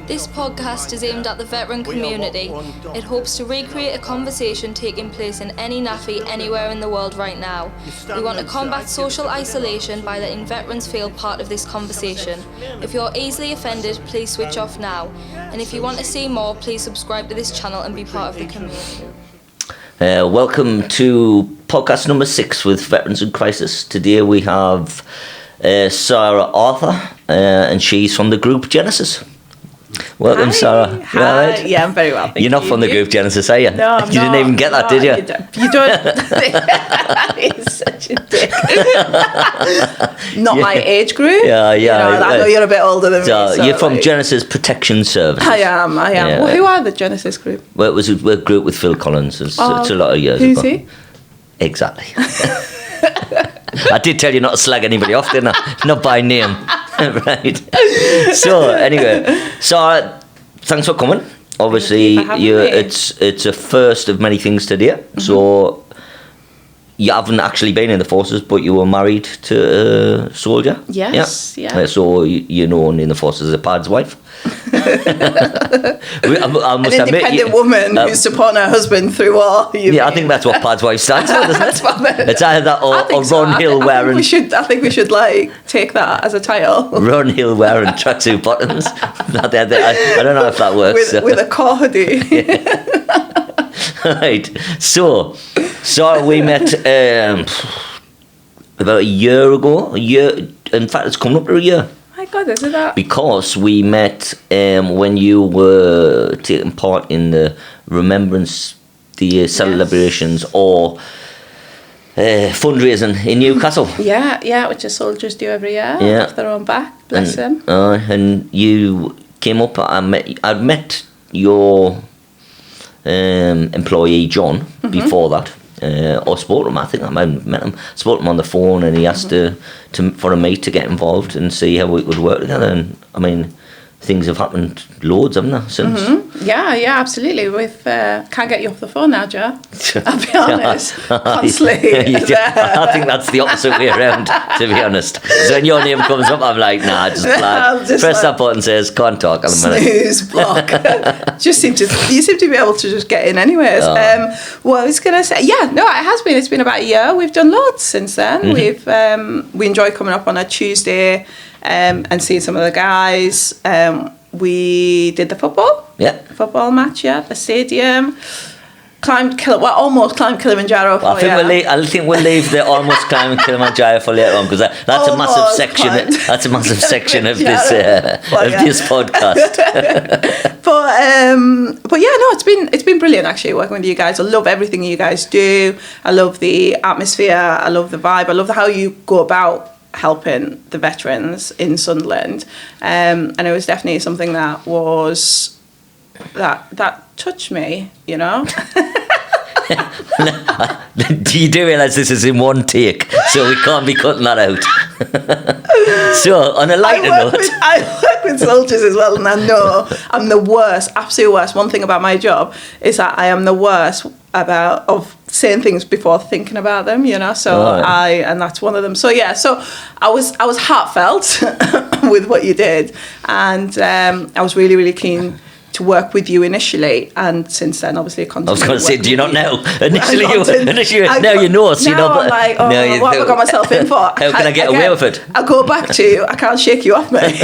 This podcast is aimed at the veteran community. It hopes to recreate a conversation taking place in any naffy anywhere in the world right now. We want to combat social isolation by letting veterans feel part of this conversation. If you're easily offended, please switch off now. And if you want to see more, please subscribe to this channel and be part of the community. Welcome to podcast number 6 with Veterans in Crisis. Today we have Sara Arthur, and she's from the group Genesis. Welcome, Hi. Sara. Hi. Right? Yeah, I'm very well. You're not from the group Genesis, are you? No, I'm You didn't even get that, did you? You don't. He's such a dick. Not my age group. Yeah. I know you're a bit older than me. So you're from Genesis Protection Service. I am. Yeah. Well, who are the Genesis group? Well, it was a group with Phil Collins. It's a lot of years who's ago. he? Exactly. I did tell you not to slag anybody off, didn't I? Not by name. Right. So anyway, Sara, thanks for coming. Obviously, it's a first of many things today. Mm-hmm. So you haven't actually been in the forces, but you were married to a soldier. Yes. Yeah. So you're known in the forces as a pad's wife. I must An independent woman who's supporting her husband through all. I think that's what pad's wife stands for, doesn't it? It's either that or Ron Hill wearing. I think we should take that as a title. Ron Hill wearing tracksuit bottoms. I don't know if that works. With a core hoodie. Right. So we met about a year ago. In fact, it's coming up to a year. My God, isn't that? Because we met when you were taking part in the Remembrance Day celebrations or fundraising in Newcastle. Yeah, which the soldiers do every year off their own back. Bless them. And you came up. I'd met your employee John before that. Or spoke to him. I think I might have met him. Spoke to him on the phone, and he asked for a mate to get involved and see how we could work together. And I mean, things have happened loads, haven't they, since? Mm-hmm. Yeah, absolutely. Can't get you off the phone now, Joe. I'll be honest. Constantly. I think that's the opposite way around, to be honest. So when your name comes up, I'm like, nah, just press that button, says can't talk. Snooze block. You seem to be able to just get in anyways. What I was gonna say, it has been. It's been about a year. We've done loads since then. Mm-hmm. We enjoy coming up on a Tuesday. And seeing some of the guys. We did the football match, at the stadium. Almost climbed Kilimanjaro. I think we'll leave the almost climbing Kilimanjaro for later on, because that's a massive section. That's a massive section of this this podcast. But it's been brilliant actually working with you guys. I love everything you guys do. I love the atmosphere. I love the vibe. I love how you go about helping the veterans in Sunderland, and it was definitely something that touched me, you know. You do realise this is in one take, so we can't be cutting that out. So on a lighter note, I work with soldiers as well, and I know I'm the worst, absolute worst. One thing about my job is that I am the worst of saying things before thinking about them, you know. So and that's one of them. So I was heartfelt with what you did, and I was really, really keen to work with you initially, and since then, obviously, I was going to say, do you not know? Initially, now you know. So now I'm like, what have I got myself in for? How can I get away with it? I'll go back to, I can't shake you off, mate.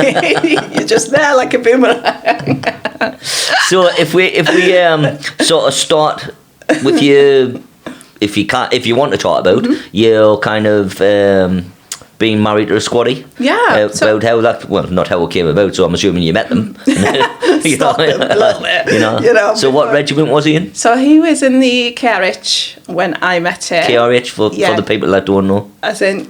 You're just there like a boomerang. So if we sort of start with you, if you want to talk about your kind of being married to a squaddy. Yeah. About how that, not how it came about, so I'm assuming you met them. Stalked them a little bit. You know, so what regiment was he in? So he was in the KRH when I met him. KRH, for the people that don't know. As in,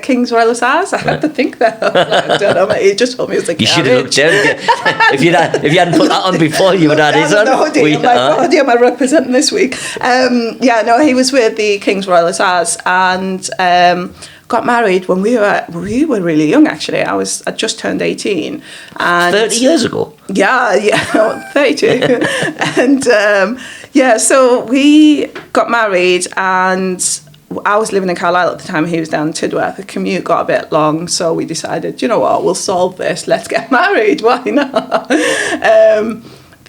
King's Royal Hussars. I had to think that. I don't know, mate. He just told me it was the KRH. You should have looked down again. If you hadn't put that on before, you would have had his on. No idea am I representing this week. He was with the King's Royal Hussars, and got married when we were really young. Actually, I just turned 18. And 30 years ago. Yeah, 32. And so we got married, and I was living in Carlisle at the time, he was down in Tidworth. The commute got a bit long, so we decided, you know what, we'll solve this. Let's get married. Why not?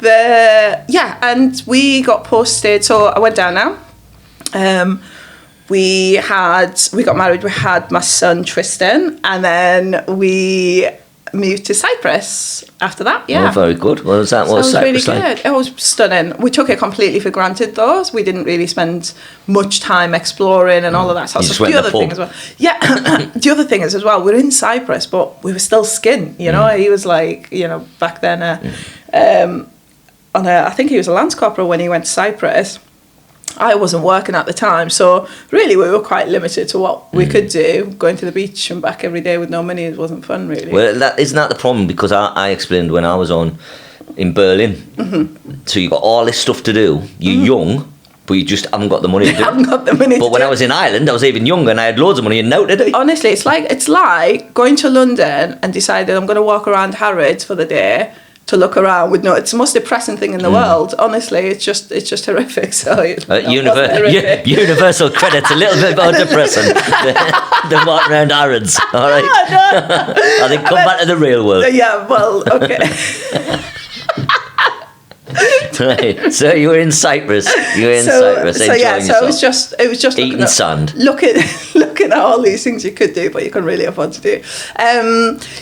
And we got posted. So I went down now. We got married. We had my son Tristan, and then we moved to Cyprus after that. Yeah. Oh, very good. What was that? What was really Cyprus like? good. It was stunning. We took it completely for granted, though. So we didn't really spend much time exploring and all of that sort of stuff. The other thing as well. Yeah. The other thing is as well, we're in Cyprus, but we were still skin. You know, he was like, back then, I think he was a lance corporal when he went to Cyprus. I wasn't working at the time, so really we were quite limited to what we could do. Going to the beach and back every day with no money wasn't fun, really. Well, isn't that the problem? Because I explained when I was in Berlin, so you got all this stuff to do. You're young, but you just haven't got the money to do it. haven't got the money. But when I was in Ireland, I was even younger and I had loads of money and now to do it. Honestly, it's like going to London and deciding I'm going to walk around Harrods for the day to look around with it's the most depressing thing in the world. Honestly, it's just horrific. So universal credit's a little bit more depressing than walking around Harrods. All right, I think come back to the real world. Yeah, well, okay. Right. So you were in Cyprus. Enjoying yourself. it was just eating sand. Looking at all these things you could do, but you couldn't really afford to do.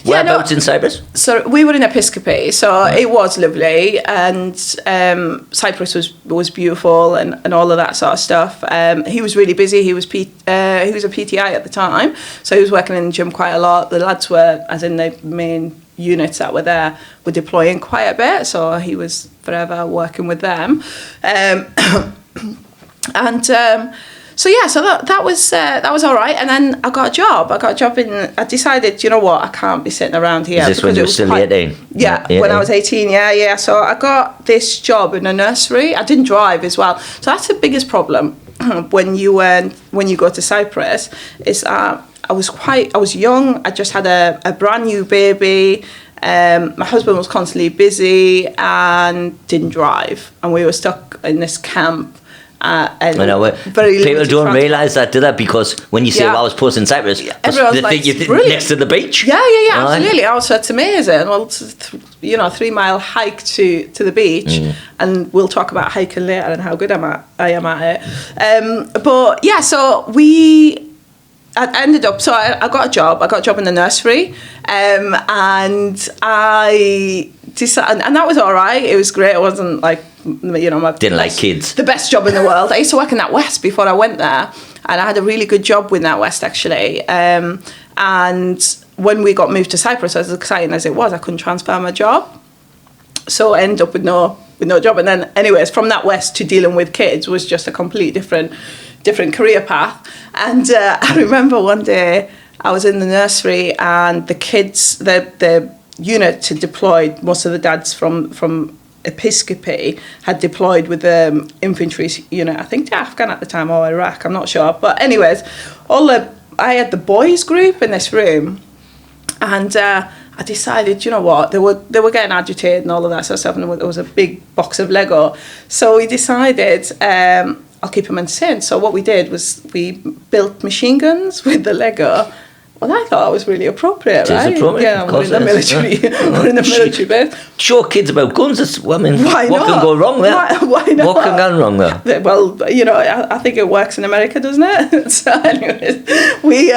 Whereabouts in Cyprus? So we were in Episcopi, so it was lovely, and Cyprus was beautiful and all of that sort of stuff. He was really busy. He was a PTI at the time, so he was working in the gym quite a lot. The lads were, as in the main units that were there, were deploying quite a bit, so he was forever working with them. So that was all right. And then I got a job. I decided, you know what, I can't be sitting around here. Is this when you were still 18? Yeah, when I was 18, yeah. So I got this job in a nursery. I didn't drive as well. So that's the biggest problem when you go to Cyprus, is I was young. I just had a brand new baby. My husband was constantly busy and didn't drive, and we were stuck in this camp. People don't realise that, do they? Because when you say, I was posted in Cyprus, everyone's they think you're next to the beach. Yeah, absolutely. Also, it's amazing. Well, it's 3-mile hike to the beach, and we'll talk about hiking later and how good I am at it. But yeah, so I ended up. So I got a job. I got a job in the nursery, and I decided, and that was all right. It was great. It wasn't like, didn't like kids. The best job in the world. I used to work in NatWest before I went there, and I had a really good job with NatWest actually. And when we got moved to Cyprus, as exciting as it was, I couldn't transfer my job, so I ended up with no job. And then, anyways, from NatWest to dealing with kids was just a completely different career path. And I remember one day I was in the nursery and the kids, the unit had deployed. Most of the dads from Episcopi had deployed with the infantry unit, I think to Afghan at the time or Iraq, I'm not sure. But anyways, I had the boys group in this room, and I decided, you know what, they were getting agitated and all of that sort of stuff, and there was a big box of Lego. So we decided I'll keep them entertained. So what we did was we built machine guns with the Lego. Well, I thought that was really appropriate, right? It's appropriate. Yeah, we're in the military. We're in the military base. Show kids about guns. What can go wrong there? Why not? What can go wrong there? Well, I think it works in America, doesn't it? So, anyways, we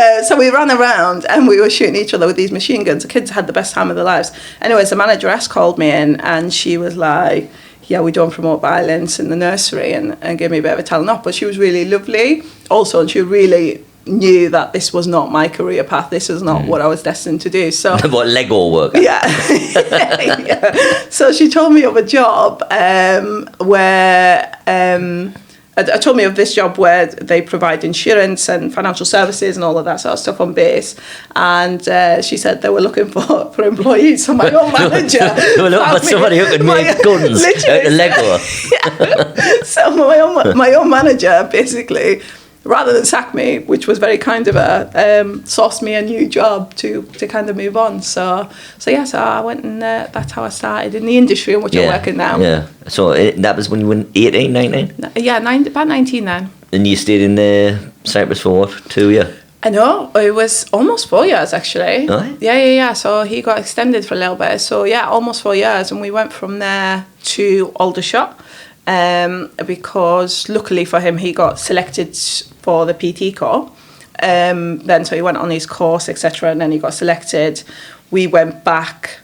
ran around and we were shooting each other with these machine guns. The kids had the best time of their lives. Anyways, the manageress called me in and she was like, yeah, we don't promote violence in the nursery, and gave me a bit of a telling off. But she was really lovely. Also, and she really knew that this was not my career path. This is not what I was destined to do. So what, Lego work? Yeah. Yeah. So she told me of a job where told me of this job where they provide insurance and financial services and all of that sort of stuff on base. And she said they were looking for employees. So my own manager... They were looking for somebody who could make guns out of Lego. Yeah. So my own manager basically rather than sack me, which was very kind of her, sourced me a new job to kind of move on. So I went and that's how I started in the industry in which I'm working now. Yeah. So that was when you were 18, 19? Yeah, about 19 then. And you stayed in Cyprus for what, 2 years? I know, it was almost 4 years actually. Oh, Yeah. So he got extended for a little bit. So yeah, almost 4 years. And we went from there to Aldershot because luckily for him, he got selected for the PT corps. Then so he went on his course, etc. And then he got selected. We went back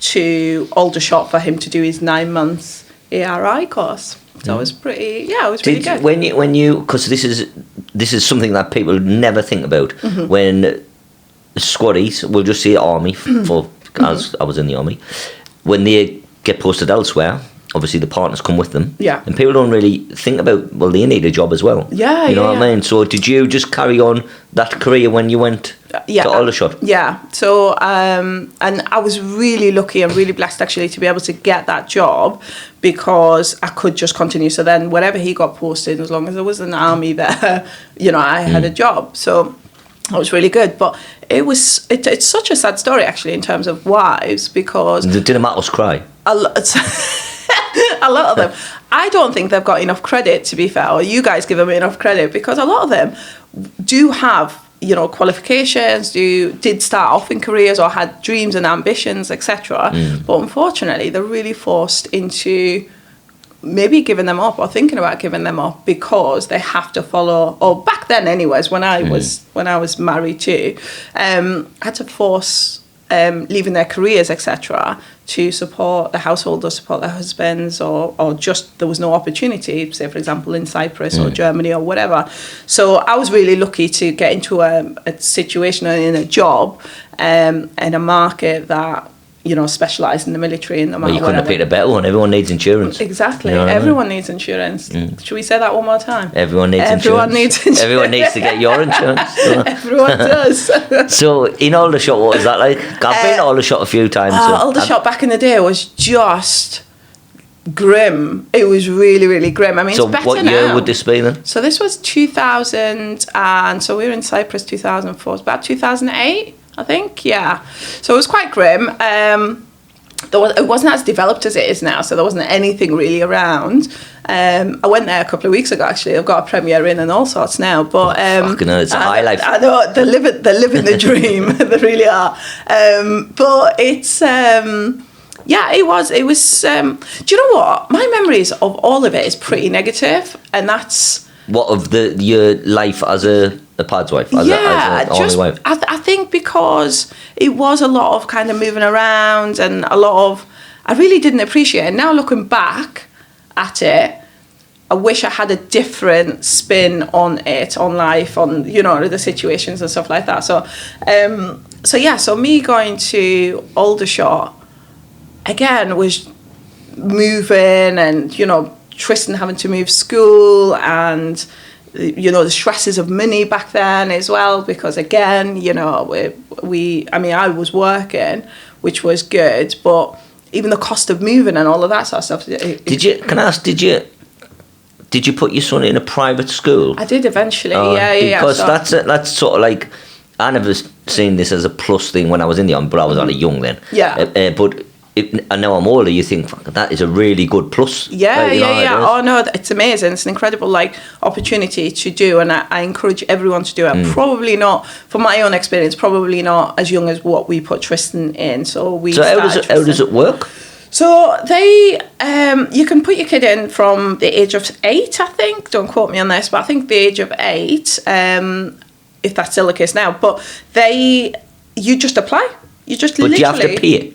to Aldershot for him to do his 9 months ARI course. So it was pretty, it was really good. When you, because this is something that people never think about, when squaddies, we'll just say army, as I was in the army, when they get posted elsewhere, obviously the partners come with them. Yeah. And people don't really think about, well, they need a job as well. Yeah, You know what I mean? So did you just carry on that career when you went to Aldershot? Yeah. So, and I was really lucky and really blessed actually to be able to get that job because I could just continue. So then wherever he got posted, as long as there was an army there, I had a job. So that was really good. But it's such a sad story actually in terms of wives because... Did Amatos cry? A lot of them. I don't think they've got enough credit, to be fair, or you guys give them enough credit because a lot of them do have, qualifications, did start off in careers or had dreams and ambitions, etc. But unfortunately, they're really forced into maybe giving them up or thinking about giving them up because they have to follow. Or back then, anyways, when I was married too, had to force leaving their careers, etc., to support the household or support their husbands or just there was no opportunity, say for example in Cyprus or Germany or whatever. So I was really lucky to get into a situation in a job in a market that specialised in the military and no matter you couldn't have picked a better one. Everyone needs insurance. Exactly. Everyone needs insurance. Should we say that one more time? Everyone needs insurance. Everyone needs to get your insurance. Everyone does. So in Aldershot, what was that like? I've been to Aldershot a few times. Aldershot back in the day was just grim. It was really, really grim. I mean, so it's better what year now. would this be then? So this was 2000, and so we were in Cyprus 2004. It's about 2008. I think, yeah. So it was quite grim. It wasn't as developed as it is now, so there wasn't anything really around. I went there a couple of weeks ago, actually. I've got a Premier Inn and all sorts now. But fucking hell, it's a high life. I know, they're living the dream. They really are. But it's... it was. Do you know what? My memories of all of it is pretty negative, and that's... What, of your life as a pad's wife? As an army wife? I think because it was a lot of kind of moving around and a lot of... I really didn't appreciate it. Now looking back at it, I wish I had a different spin on it, on life, on, the situations and stuff like that. So me going to Aldershot, again, was moving and, Tristan having to move school and, the stresses of money back then as well, because again, I was working, which was good, but even the cost of moving and all of that sort of stuff. Did you put your son in a private school? I did eventually, Because that's sort of like, I never seen this as a plus thing when I was in the army, but I was only young then. Yeah. But and now I'm older, you think, fuck, that is a really good plus. Yeah. Oh no, it's amazing. It's an incredible opportunity to do, and I encourage everyone to do it. Probably not, from my own experience, probably not as young as what we put Tristan in. So how does it work? So they, you can put your kid in from the age of 8, I think. Don't quote me on this, but I think the age of 8, if that's still the case now. But you just apply. You just literally... But you have to pay it.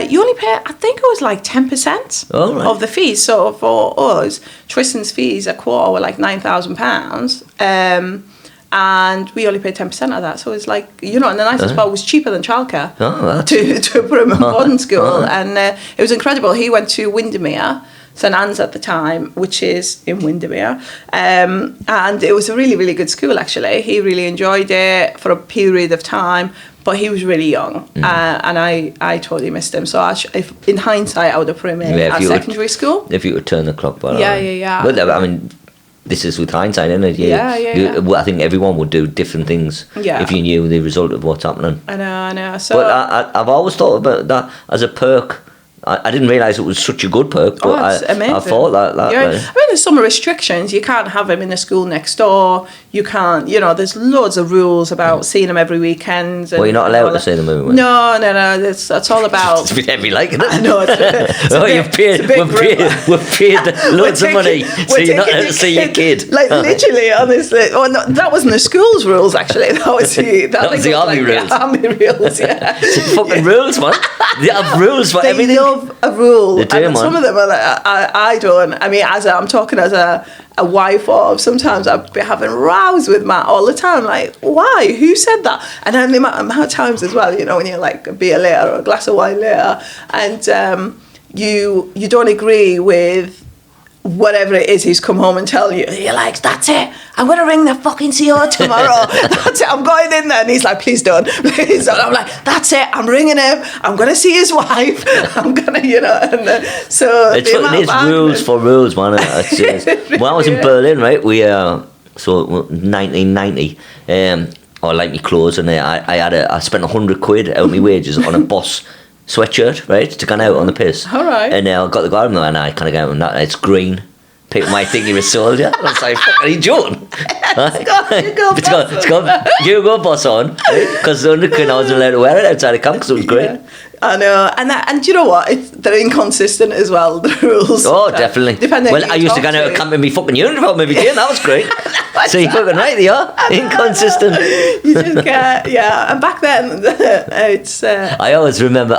You only pay, I think it was 10% of the fees. So for us, Tristan's fees a quarter were £9,000. And we only paid 10% of that. So it's and the nicest part was cheaper than childcare to put him in boarding school. And it was incredible. He went to Windermere, St Anne's at the time, which is in Windermere. And it was a really, really good school, actually. He really enjoyed it for a period of time. But he was really young, and I totally missed him. So if in hindsight, I would have put him in at secondary school. If you would turn the clock back. Yeah. But I mean, this is with hindsight, isn't it? I think everyone would do different things if you knew the result of what's happening. I know. So, but I've always thought about that as a perk. I didn't realise it was such a good perk, but it's amazing. I thought that. I mean, there's some restrictions. You can't have him in the school next door. You can't, there's loads of rules about seeing him every weekend. Well, you're not allowed to see them every weekend. No. That's all about. It's a bit heavy, like, isn't it? I know. We've paid loads of money, so you're not allowed to see your kid. Like, literally, honestly. Oh, no, that wasn't the school's rules, actually. That was the army rules. The army rules, yeah. It's fucking rules, man. They have rules for everything. They love a rule. They do, and man. some of them are like, I don't. I mean, I'm talking as a wife of, sometimes I'd be having rows with Matt all the time. Like, why? Who said that? And then the amount of times as well, when you're like a beer later or a glass of wine later, and you don't agree with whatever it is he's come home and telling you, you're like, that's it, I'm going to ring the fucking CO tomorrow. That's it, I'm going in there. And he's like, please don't. Please don't. I'm like, that's it, I'm ringing him. I'm going to see his wife. I'm going to, so it is rules for rules, man. When I was in Berlin, right, so 1990, I like me clothes, and I spent £100 out of my wages on a Boss sweatshirt, right, to go out on the piss. All right. And I got the garden and I kind of go, and it's green. People might think you're a soldier. I was like, fuck, are you joking? It's got Hugo Boss on, because the £100 I wasn't allowed to wear it outside the camp because it was green. Yeah. I know, and do you know what? They're inconsistent as well, the rules. Oh, definitely. Depending. Well, I used to go out of camp in my fucking uniform every day, and that was great. So you're fucking right, they are inconsistent. You just get, and back then it's. I always remember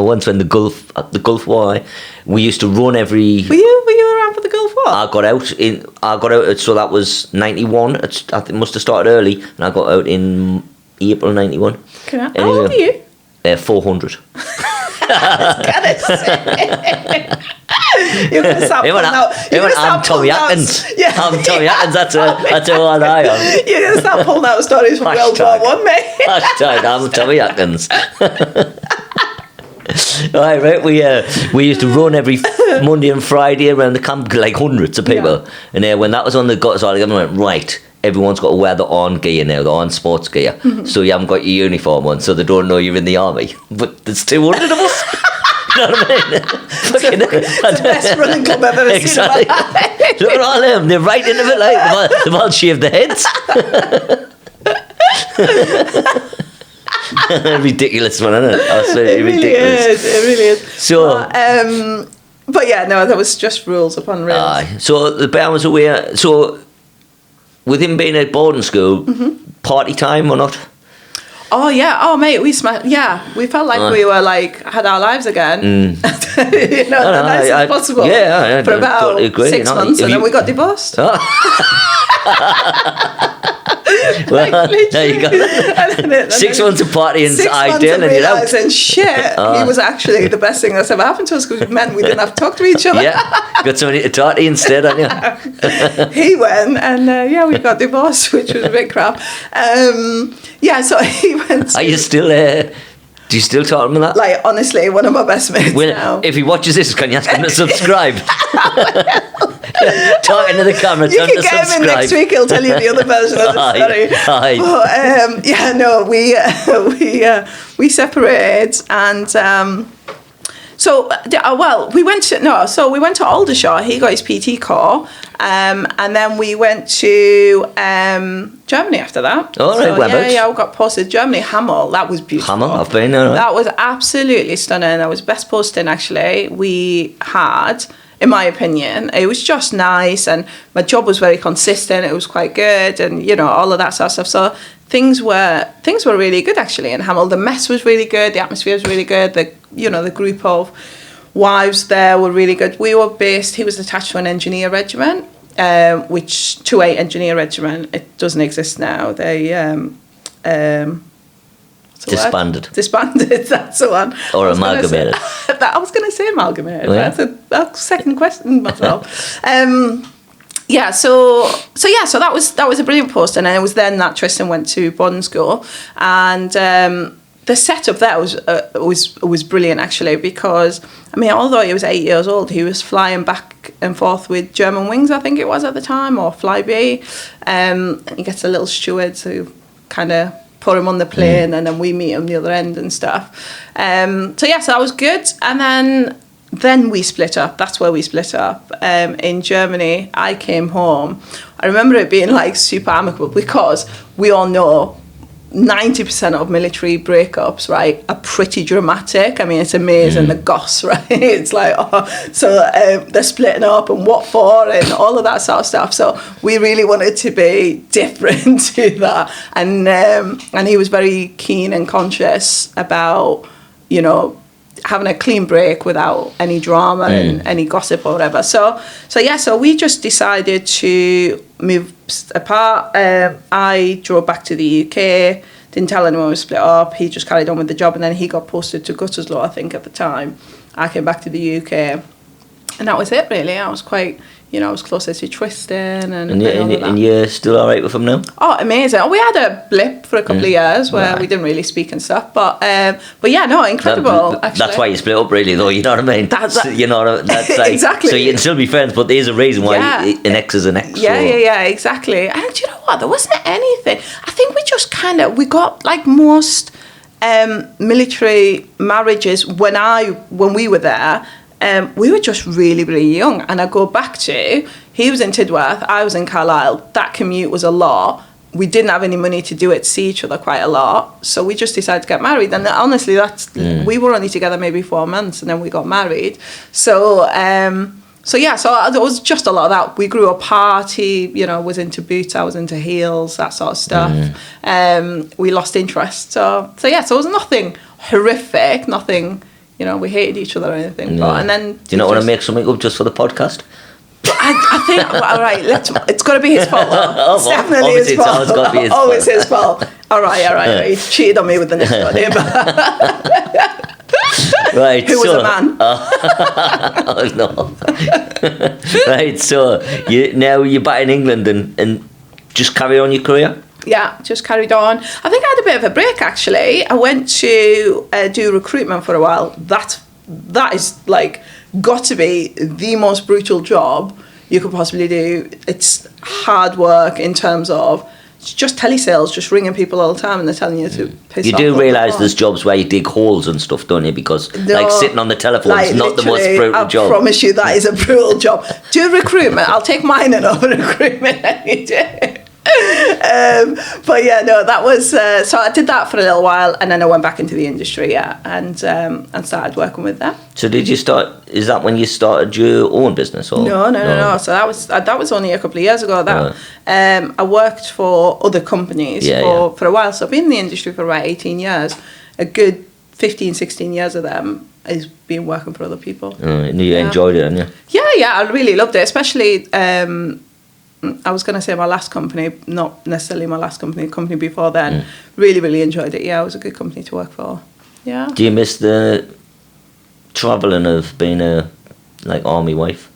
once when the Gulf War, we used to run every. Were you around for the Gulf War? I got out. So that was 91. I think it must have started early, and I got out in April 91. How old are you? 400. You're going to start pulling out. I'm Tommy Atkins. Yeah. I'm Tommy Atkins. That's how old I am. You're going to start pulling out stories from World War One, mate. Hashtag I'm Tommy Atkins. Right. We used to run every Monday and Friday around the camp, like hundreds of people. Yeah. And when that was on the gut, so I went, right, everyone's got to wear the on gear now, the on sports gear. Mm-hmm. So you haven't got your uniform on, so they don't know you're in the army. But there's 200 of us. You know what I mean? It's the best running club I've ever exactly. seen. Look at all them. They're right into it, like they've all shaved their heads. Ridiculous one, isn't it? Absolutely ridiculous. It really is. So, but yeah, no, that was just rules upon rules. So the bear was aware. So, with him being at boarding school, party time or not? Oh yeah, oh mate, we felt like we were like had our lives again. The nicest possible. Yeah, for about totally 6 months, and then we got divorced. Oh. Well, there you go. 6 months of partying ideal, and you're out. And shit, he was actually the best thing that's ever happened to us, because it meant we didn't have to talk to each other. Yeah, got somebody to talk to instead, haven't you? He went, and we got divorced, which was a bit crap. So he went. Are you still do you still talk to him that? Like, honestly, one of my best mates now. If he watches this, can you ask him to subscribe? Talking to the camera, you can get him in next week, he'll tell you the other version of the story. We separated, and we went to Aldershot. He got his PT core, and then we went to Germany after that. All right, we got posted Germany, Hamel. That was beautiful. Hamel, I've been there. Right? That was absolutely stunning. That was best posting actually we had. In my opinion, it was just nice, and my job was very consistent. It was quite good, and all of that sort of stuff. So things were really good actually in Hamel. The mess was really good. The atmosphere was really good. The group of wives there were really good. We were based. He was attached to an engineer regiment, which 2A engineer regiment. It doesn't exist now. They disbanded. Disbanded, that's the one. Or amalgamated. I was going to say amalgamated. Yeah. That's a second question myself. So that was a brilliant post, and then it was then that Tristan went to boarding school, and the setup there was brilliant, actually, because, I mean, although he was 8 years old, he was flying back and forth with German Wings, I think it was at the time, or Flybe. He gets a little steward who kind of put him on the plane, and then we meet him the other end and stuff. So that was good. And then we split up. That's where we split up. In Germany, I came home. I remember it being like super amicable, because we all know 90% of military breakups, right, are pretty dramatic. I mean, it's amazing, the goss, right? It's like, they're splitting up, and what for, and all of that sort of stuff. So we really wanted to be different to that. And he was very keen and conscious about, you know, having a clean break without any drama and any gossip or whatever. So we just decided to move apart. I drove back to the UK, didn't tell anyone we split up. He just carried on with the job, and then he got posted to Gutterslow, I think, at the time. I came back to the UK, and that was it, really. I was quite, you know, I was closer to Tristan and you're still all right with him now? Oh, amazing. Oh, we had a blip for a couple of years where we didn't really speak and stuff, but yeah, no, incredible, actually. That's why you split up, really, though, you know what I mean? That's like, exactly. So you can still be friends, but there's a reason why an ex is an ex. Yeah, exactly. And do you know what? There wasn't anything. I think we just we got, like most military marriages when we were there, we were just really, really young. And I go back to, he was in Tidworth, I was in Carlisle. That commute was a lot. We didn't have any money to do it, see each other quite a lot. So we just decided to get married. And honestly, we were only together maybe 4 months, and then we got married. So there was just a lot of that. We grew apart. He, you know, was into boots, I was into heels, that sort of stuff. We lost interest. So it was nothing horrific, nothing, you know, we hated each other or anything. But, and then, do you not want to make something up just for the podcast? I think, all right, it's got to be his fault. It's definitely his fault. It's always got to be his fault. It's his fault. All right. He cheated on me with the next one. Right, Who was a man? Oh, no. Right, so you're back in England and just carry on your career? Yeah, just carried on. I think I had a bit of a break, actually. I went to do recruitment for a while. That is, like, got to be the most brutal job you could possibly do. It's hard work in terms of just telesales, just ringing people all the time, and they're telling you to piss off. You do realise there's jobs where you dig holes and stuff, don't you? Because like sitting on the telephone is not the most brutal job. I promise you that is a brutal job. Do recruitment. I'll take mine over recruitment any day. But yeah, no, that was so I did that for a little while, and then I went back into the industry, and started working with them. So did you start? Is that when you started your own business? Or No. So that was only a couple of years ago. I worked for other companies for a while. So I've been in the industry for about 18 years. A good 15, 16 years of them is been working for other people. And you enjoyed it, didn't you? Yeah, I really loved it, especially. I was going to say my last company, not necessarily my last company, company before then. Really, really enjoyed it. Yeah, it was a good company to work for. Yeah. Do you miss the travelling of being a army wife?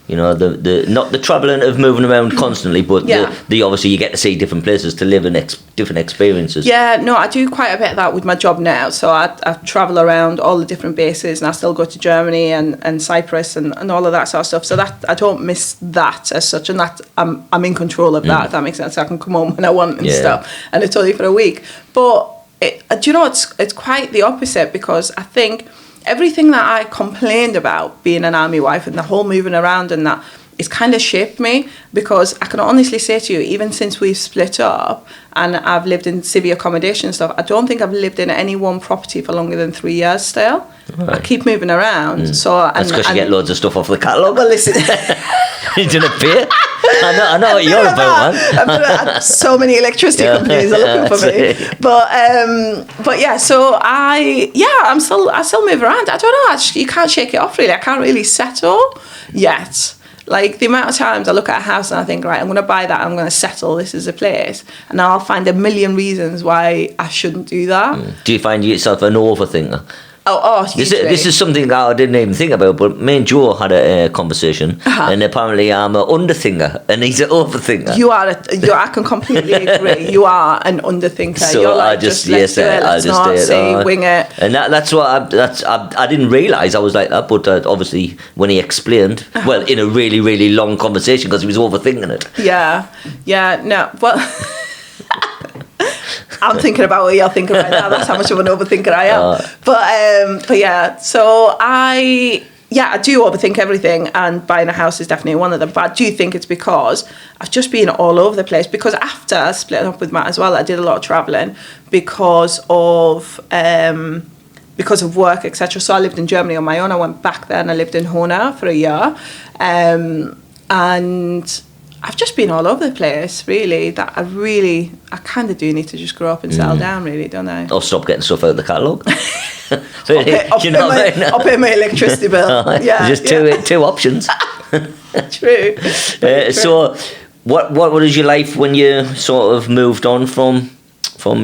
You know, the not the travelling of moving around constantly, but the obviously you get to see different places to live and different experiences. Yeah, no, I do quite a bit of that with my job now. So I travel around all the different bases, and I still go to Germany and Cyprus and all of that sort of stuff. So that I don't miss that as such, and that I'm in control of that. If that makes sense. I can come home when I want and stuff, and it's only for a week. But do you know, it's quite the opposite, because I think everything that I complained about being an army wife and the whole moving around and that, it's kind of shaped me, because I can honestly say to you, even since we've split up and I've lived in civvy accommodation and stuff, I don't think I've lived in any one property for longer than 3 years still. Right. I keep moving around. So that's because you get loads of stuff off the catalogue. Well, listen. You didn't pay? I know what you're about, man. So many electricity companies are looking for me. But yeah, so I still move around. I don't know, you can't shake it off, really. I can't really settle yet. Like, the amount of times I look at a house and I think, right, I'm going to buy that, I'm going to settle, this is a place, and I'll find a million reasons why I shouldn't do that. Do you find yourself an overthinker? This is something I didn't even think about, but me and Joe had a conversation, and apparently I'm an underthinker, and he's an overthinker. I can completely agree. You are an underthinker. So You're like, let's do it, let's not say, wing it. And that's what I didn't realise I was like that, but obviously when he explained, well, in a really, really long conversation, because he was overthinking it. Yeah, no, well... I'm thinking about what you're thinking right now. That's how much of an overthinker I am. But yeah, so I do overthink everything, and buying a house is definitely one of them. But I do think it's because I've just been all over the place. Because after splitting up with Matt as well, I did a lot of travelling because of work, etc. So I lived in Germany on my own. I went back there and I lived in Hona for a year, and I've just been all over the place, really. That I kind of do need to just grow up and settle down, really, don't I? Or stop getting stuff out of the catalogue. I'll pay my electricity bill. Yeah, just two options. True. So, what was your life when you sort of moved on from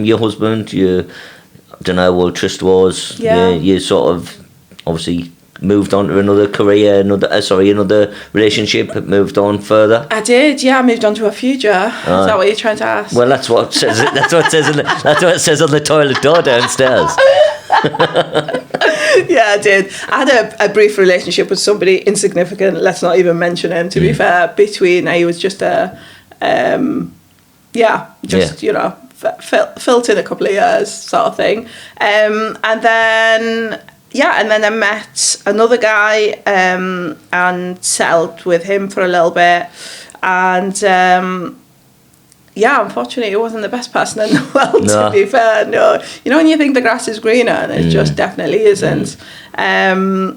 your husband? I don't know what trust was. Yeah. You sort of obviously moved on to another career, another relationship, moved on further. I did, yeah. I moved on to a future. Is that what you're trying to ask? Well, that's what it says. That's what it says on the toilet door downstairs. Yeah, I did. I had a brief relationship with somebody insignificant. Let's not even mention him. To be fair, he was just filled in a couple of years, sort of thing, and then I met another guy and settled with him for a little bit. And, unfortunately, he wasn't the best person in the world, to be fair. No. You know when you think the grass is greener, and it just definitely isn't.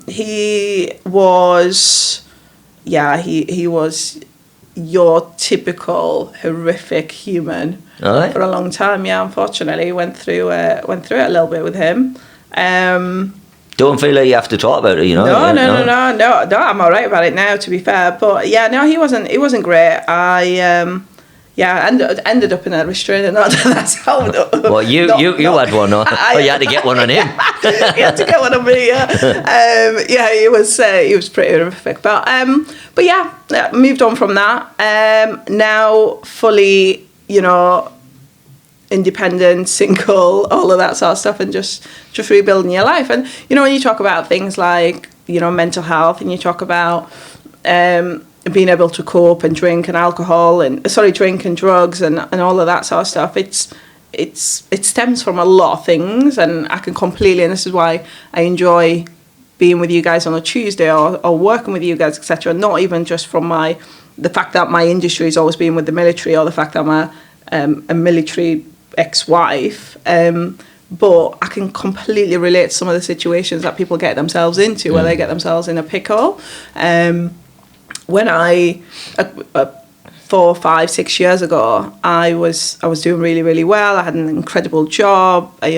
He was your typical horrific human for a long time. Yeah, unfortunately, went through it a little bit with him. Don't feel like you have to talk about it, you know. No. I'm all right about it now, to be fair. But yeah, no, he wasn't great. I ended up in a restraining order. That's how. Well, you had one, or you had to get one on him. You had to get one on me. Yeah, he was pretty horrific. But yeah, moved on from that. Now fully, independent, single, all of that sort of stuff, and just rebuilding your life. And when you talk about things like mental health, and you talk about being able to cope and drink and drugs and all of that sort of stuff, it stems from a lot of things. And I can completely, and this is why I enjoy being with you guys on a Tuesday or working with you guys, etc. Not even just from the fact that my industry has always been with the military, or the fact that I'm a military ex-wife, but I can completely relate to some of the situations that people get themselves into, where they get themselves in a pickle. When 4, 5, 6 years ago, I was doing really, really well. I had an incredible job. I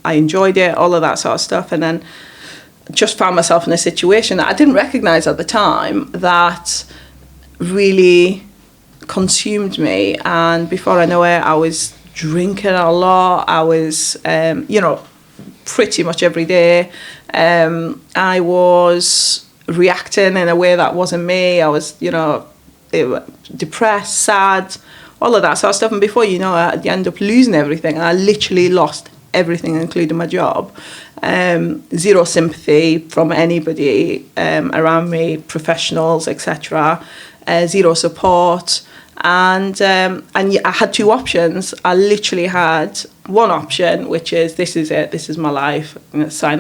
enjoyed it, all of that sort of stuff, and then just found myself in a situation that I didn't recognise at the time that really consumed me. And before I know it, I was drinking a lot. I was, pretty much every day. I was reacting in a way that wasn't me. I was, depressed, sad, all of that sort of stuff. And before you know it, you end up losing everything. I literally lost everything, including my job. Zero sympathy from anybody around me, professionals, etc. Zero support. And I had two options. I literally had one option, which is, this is it, this is my life. Sign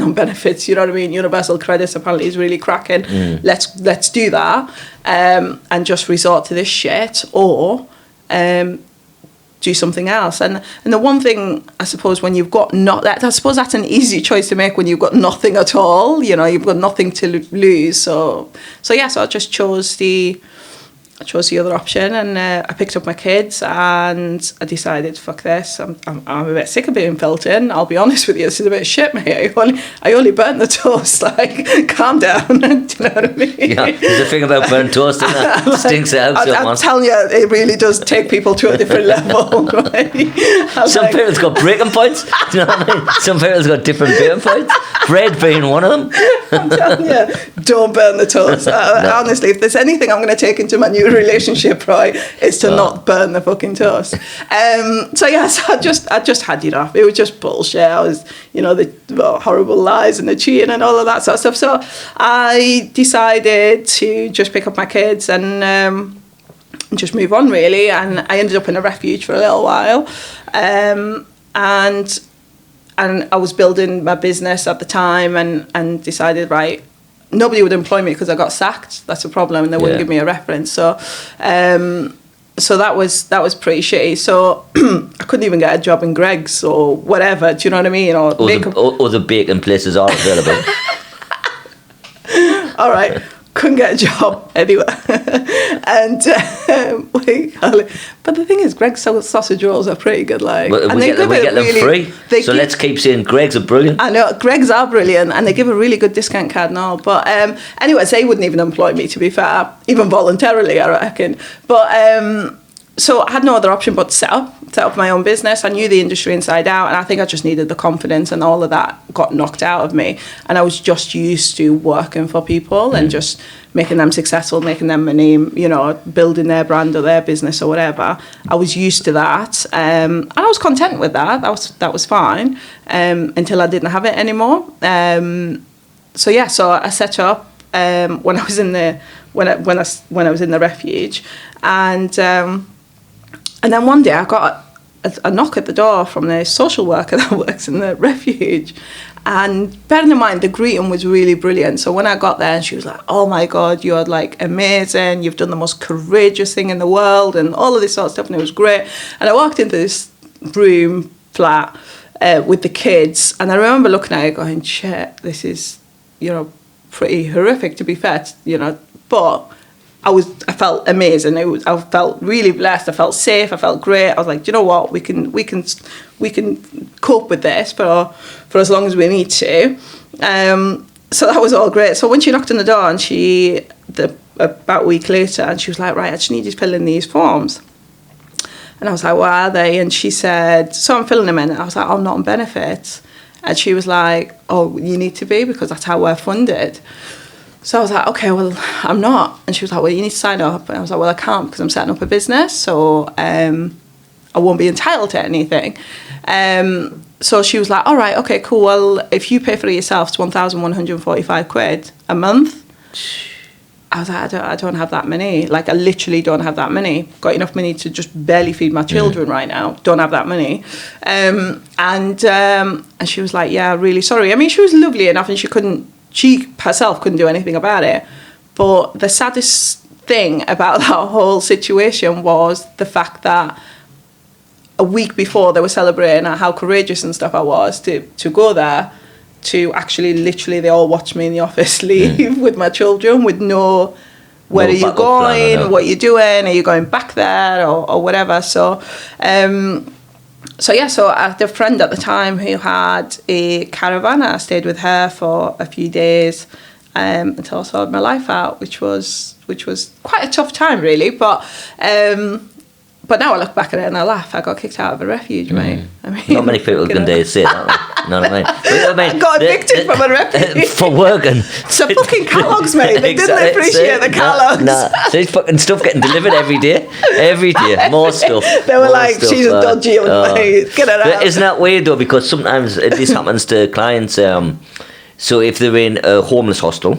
on benefits, you know what I mean? Universal credits apparently is really cracking. Let's do that, and just resort to this shit, or do something else. And the one thing, I suppose, when you've got I suppose that's an easy choice to make when you've got nothing at all. You've got nothing to lose. So I just chose the I chose the other option, and I picked up my kids, and I decided, fuck this, I'm a bit sick of being filled in. I'll be honest with you, this is a bit of shit, mate. I only burnt the toast. Like, calm down. Do you know what I mean? Yeah, there's a thing about burnt toast, isn't there? Like, stinks out. I'm telling you, it really does take people to a different level. Right? Some people's got breaking points. Do you know what I mean? Some people's got different breaking points. Bread being one of them. I'm telling you, don't burn the toast. No. Honestly, if there's anything I'm going to take into my new relationship, right, it's to not burn the fucking toast. So yes, I just had it off. It was just bullshit. I was, the horrible lies and the cheating and all of that sort of stuff. So I decided to just pick up my kids and just move on, really. And I ended up in a refuge for a little while, and I was building my business at the time, and decided, right, nobody would employ me because I got sacked. That's a problem, and they wouldn't give me a reference. So that was pretty shitty. So I couldn't even get a job in Greg's or whatever. Do you know what I mean? Or other baking places are available. All right. Couldn't get a job anywhere. And but the thing is, Greg's sausage rolls are pretty good. Like, we get them free. Let's keep saying Greg's are brilliant. I know, Greg's are brilliant, and they give a really good discount card and all. But anyways, they wouldn't even employ me, to be fair, even voluntarily, I reckon. But so I had no other option but to set up my own business. I knew the industry inside out, and I think I just needed the confidence, and all of that got knocked out of me. And I was just used to working for people and just making them successful, making them a name, building their brand or their business or whatever. I was used to that, and I was content with that. That was fine until I didn't have it anymore. So I set up when I was in the when I was in the refuge, and then one day I got a knock at the door from the social worker that works in the refuge. And bearing in mind, the greeting was really brilliant. So when I got there, and she was like, oh my God, you're like amazing. You've done the most courageous thing in the world and all of this sort of stuff. And it was great. And I walked into this room flat with the kids. And I remember looking at it going, shit, this is, pretty horrific, to be fair, but I felt amazing. I felt really blessed. I felt safe. I felt great. I was like, do you know what? We can cope with this for as long as we need to. So that was all great. So when she knocked on the door, and about a week later, and she was like, right, I just need you to fill in these forms. And I was like, what are they? And she said, so I'm filling them in. And I was like, I'm not on benefits. And she was like, oh, you need to be, because that's how we're funded. So I was like, okay, well, I'm not. And she was like, well, you need to sign up. And I was like, well, I can't, because I'm setting up a business, so I won't be entitled to anything. So she was like, all right, okay, cool. Well, if you pay for it yourself, it's 1,145 quid a month. I was like, I don't have that many. Like, I literally don't have that many. Got enough money to just barely feed my children right now. Don't have that money. And she was like, yeah, really sorry. I mean, she was lovely enough, and she herself couldn't do anything about it. But the saddest thing about that whole situation was the fact that a week before they were celebrating how courageous and stuff I was to go there, to actually literally they all watched me in the office leave with my children with where are you going, what are you doing, are you going back there or whatever. So I had a friend at the time who had a caravan. I stayed with her for a few days until I sorted my life out, which was quite a tough time, really. But now I look back at it and I laugh. I got kicked out of a refuge, mate. I mean, not many people can dare say that. You know what I mean? I got evicted from a refuge for working. So fucking catalogs, mate. They didn't appreciate the catalogs. Nah. So there's fucking stuff getting delivered every day. More stuff. They were like, she's dodgy. Get her out. Isn't that weird though? Because sometimes this happens to clients. So if they're in a homeless hostel,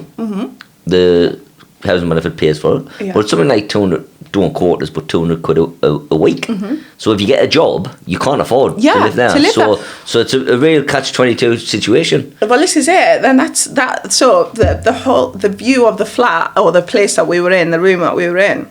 the housing benefit pays for it. Yeah. But something like 200, don't quote us, but 200 quid a week. So if you get a job, you can't afford to live there. So it's a real catch-22 situation. Well, this is it. Then that's that. So the view of the flat or the place that we were in, the room that we were in,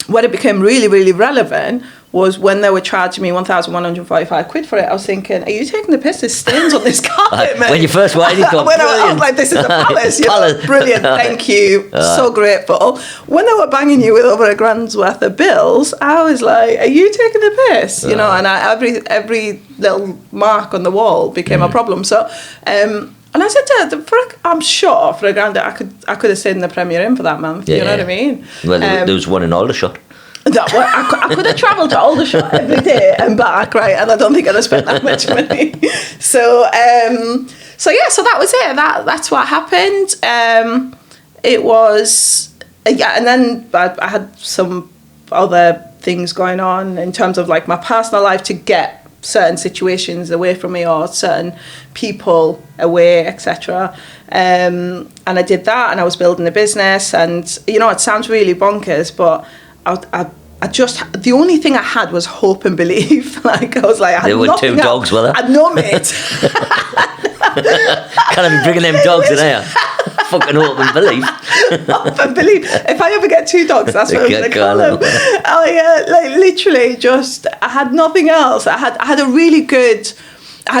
what it became really, really relevant was when they were charging me 1,145 quid for it. I was thinking, are you taking the piss? There's stains on this carpet, mate. When you first went, you thought, when I was like, this is a palace. You know, brilliant, thank you, so grateful. When they were banging you with over $1,000's worth of bills, I was like, are you taking the piss? You know, and every little mark on the wall became a problem. So, and I said to her, I'm sure for $1,000 I could have stayed in the Premier Inn for that month. You know what I mean? Well, there was one in Aldershot. I could have travelled to Aldershot every day and back, right? And I don't think I'd have spent that much money. So that was it. That's what happened. It was, and then I had some other things going on in terms of like my personal life to get certain situations away from me or certain people away, etc. And I did that, and I was building a business, and you know, it sounds really bonkers, but I just, the only thing I had was hope and belief. Like, I was like, I had there were two dogs, were there? I had no mate. Can't I be bringing them dogs in here? Fucking hope and belief. Hope and belief. If I ever get two dogs, that's what I'm going to call them. Like literally, just I had nothing else. I had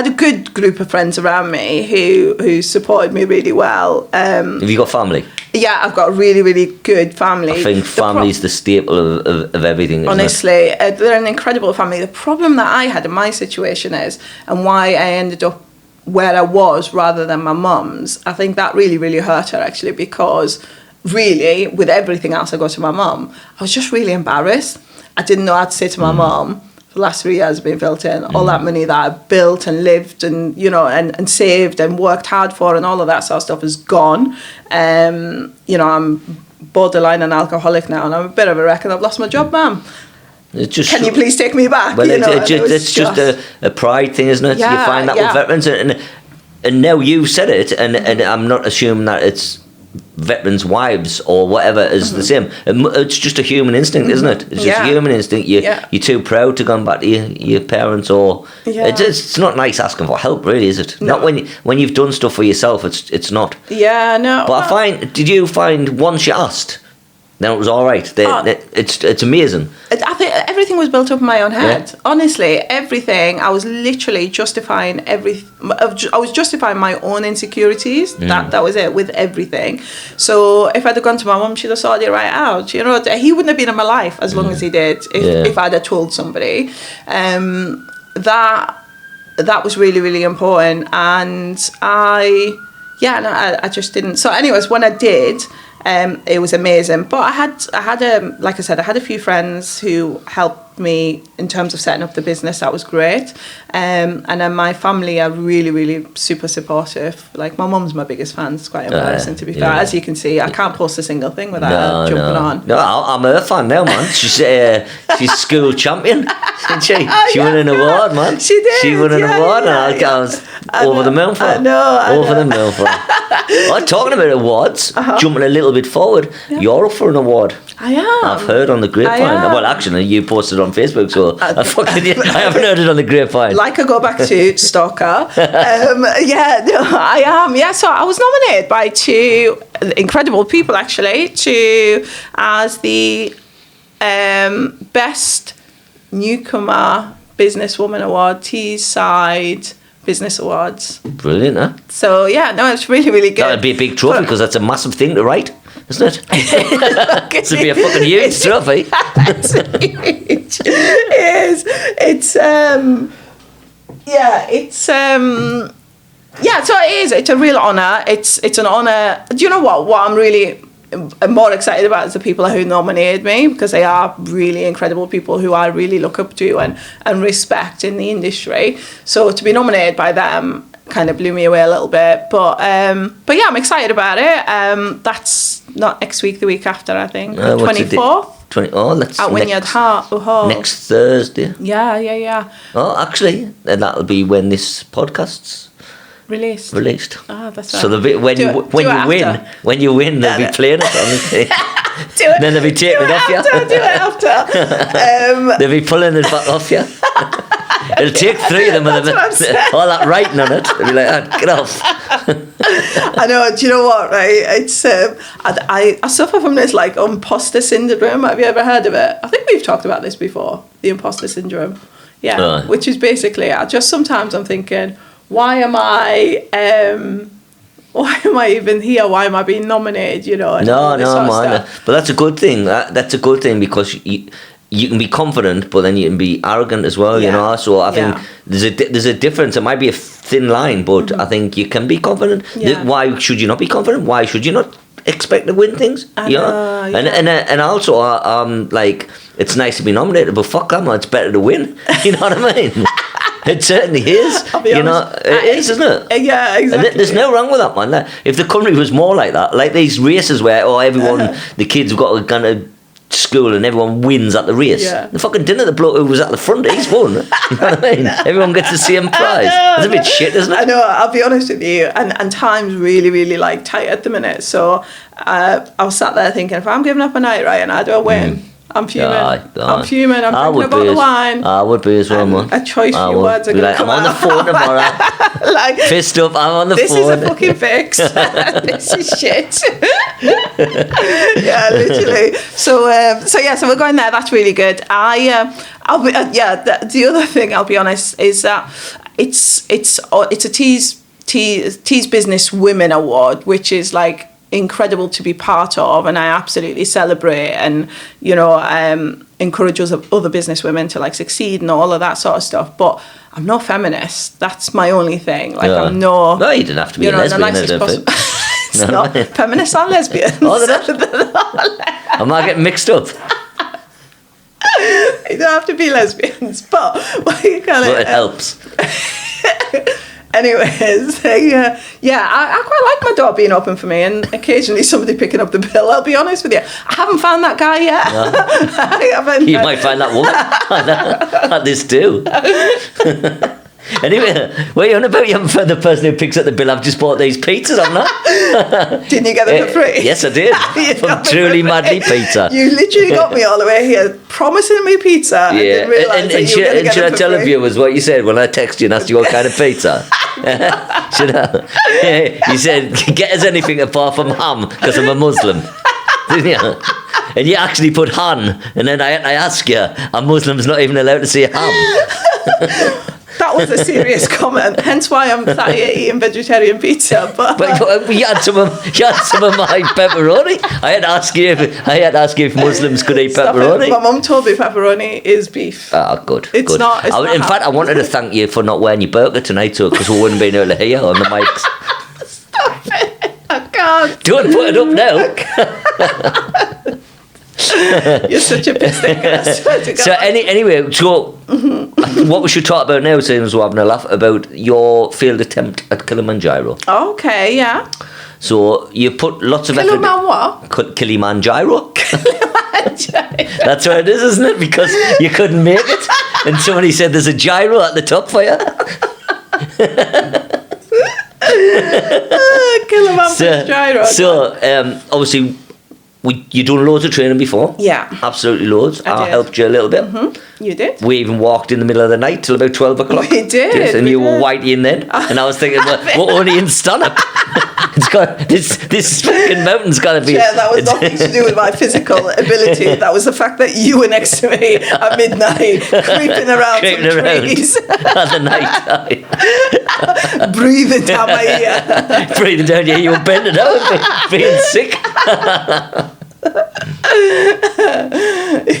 a good group of friends around me who supported me really well. Have you got family? Yeah, I've got a really, really good family. I think family's the staple of everything, isn't honestly, they're an incredible family. The problem that I had in my situation is, and why I ended up where I was rather than my mum's, I think that really, really hurt her, actually, because really, with everything else I got to my mum, I was just really embarrassed. I didn't know how to say to my mum, for the last 3 years I've been built in, all that money that I built and lived and, you know, and saved and worked hard for and all of that sort of stuff is gone. You know, I'm borderline an alcoholic now, and I'm a bit of a wreck, and I've lost my job, ma'am. Can you please take me back? Well, you know, it's just a pride thing, isn't it? Yeah, you find that with veterans, and now you've said it, and I'm not assuming that it's veterans' wives or whatever is the same. It's just a human instinct, isn't it? It's just a human instinct. You're too proud to go back to your parents, or it's not nice asking for help, really, is it? No. Not when you've done stuff for yourself. It's not. Yeah, no. But did you find once you asked, then it was all right? It's amazing. I think everything was built up in my own head. Yeah. Honestly, everything. I was literally justifying I was justifying my own insecurities. That was it, with everything. So if I'd have gone to my mum, she'd have sorted it right out. You know, he wouldn't have been in my life as long as he did if I'd have told somebody. That was really, really important, and I just didn't. So, anyways, when I did. It was amazing, but I had like I said, I had a few friends who helped me in terms of setting up the business. That was great, and then my family are really, really super supportive. Like, my mum's my biggest fan. It's quite embarrassing, to be fair. As you can see, I can't post a single thing without her jumping on. No, I'm her fan now, man. She's school champion, isn't she? She won an award, man. She did. She won an award, and I was over the moon for her. I know. Over the moon for her. I'm talking about awards, jumping a little bit forward. You're up for an award. I am. I've heard on the grapevine. Well, actually, you posted on Facebook, so I haven't heard it on the grapevine. Like, I go back to stalker. I am. Yeah, so I was nominated by two incredible people, actually, as the best newcomer businesswoman award, Teesside Business Awards. Brilliant, huh? So it's really, really good. That'd be a big trophy, because that's a massive thing to write, isn't it? It's be a fucking huge trophy. It's huge. It is. It's so it is. It's a real honour. It's an honour. Do you know what I'm really more excited about is the people who nominated me, because they are really incredible people who I really look up to and respect in the industry. So to be nominated by them kind of blew me away a little bit. But yeah, I'm excited about it. That's not next week, the week after, I think. 24th. That's at Wynyard Hall. Next Thursday. Yeah. Oh, actually, and that'll be when this podcast's released. Oh, that's right. So when you win, they'll be playing it. Then they'll be taking it off you. Do it after. They'll be pulling it back off you. It'll take 3 of them with all that writing on it. They'll be like, get off. I know. Do you know what? Right? It's I suffer from this like imposter syndrome. Have you ever heard of it? I think we've talked about this before. The imposter syndrome. Yeah, which is basically sometimes I'm thinking, why am I even here? Why am I being nominated? You know? No, man. But that's a good thing. That's a good thing because you can be confident, but then you can be arrogant as well. You know. So I think there's a difference. It might be a thin line, but I think you can be confident. Yeah. Why should you not be confident? Why should you not expect to win things? And also like it's nice to be nominated, but fuck that, man, it's better to win. You know what I mean? It certainly is. You know, it is, isn't it? Yeah, exactly. And there's no wrong with that, man. If the country was more like that, like these races where everyone, the kids have got to go to school and everyone wins at the race. Yeah. The fucking dinner, the bloke who was at the front, he's won. You know what I mean? Everyone gets the same prize. It's a bit shit, isn't it? I know. I'll be honest with you, and time's really, really like tight at the minute. So I was sat there thinking, if I'm giving up a night, right, and I don't win. I'm fuming. I'm fuming. I'm thinking about the wine. I would be as well, man. A choice few words are going to come I'm on the phone tomorrow. Like, fist up, I'm on the phone. This is a fucking fix. This is shit. Yeah, literally. So we're going there. That's really good. I'll be the other thing, I'll be honest, is that it's a Tees Business Women Award, which is like incredible to be part of, and I absolutely celebrate and encourage other business women to like succeed and all of that sort of stuff. But I'm not feminist. That's my only thing. Like I'm no. No, you didn't have to be a lesbian. It's not. Feminists are lesbians. Oh, am I getting mixed up? You don't have to be lesbians, but it helps. Anyways, I quite like my door being open for me, and occasionally somebody picking up the bill. I'll be honest with you, I haven't found that guy yet. No. I haven't. You might find that woman at this too. Anyway, what are you on about? You haven't found the person who picks up the bill. I've just bought these pizzas, haven't I? Didn't you get them for free? Yes, I did. From Truly Madly Pizza. You literally got me all the way here, promising me pizza. Yeah, I didn't realise that you were going to get should them I tell for the viewers what you said when I texted you and asked you what kind of pizza? Should I? You said, get us anything apart from ham, because I'm a Muslim. Didn't you? And you actually put han, and then I ask you, are Muslims not even allowed to say ham? That was a serious comment, hence why I'm sat here eating vegetarian pizza. But you had some of my pepperoni. I had to ask you if Muslims could eat pepperoni. My mum told me pepperoni is beef. Ah, good. It's good. not. In fact, I wanted to thank you for not wearing your burqa tonight, too, because we wouldn't be able to hear you on the mics. Stop it! I can't. Don't put it up now. You're such a piss taker. So anyway, what we should talk about now, since we're having a laugh, about your failed attempt at Kilimanjaro. Okay, yeah. So you put lots of effort. Kilimanjaro? That's what it is, isn't it? Because you couldn't make it, and somebody said there's a gyro at the top for you. Gyro. So obviously. You done loads of training before? Yeah. Absolutely loads. I helped you a little bit. Mm-hmm. You did. We even walked in the middle of the night till about 12 o'clock. We did. Yes, and you were whitey then. And I was thinking, well, we're only in Stanhope. It's got this fucking mountain's got to be... Yeah, that was nothing to do with my physical ability. That was the fact that you were next to me at midnight, creeping around trees. At the night time. Breathing down my ear. Breathing down your ear. You were bending out, being sick.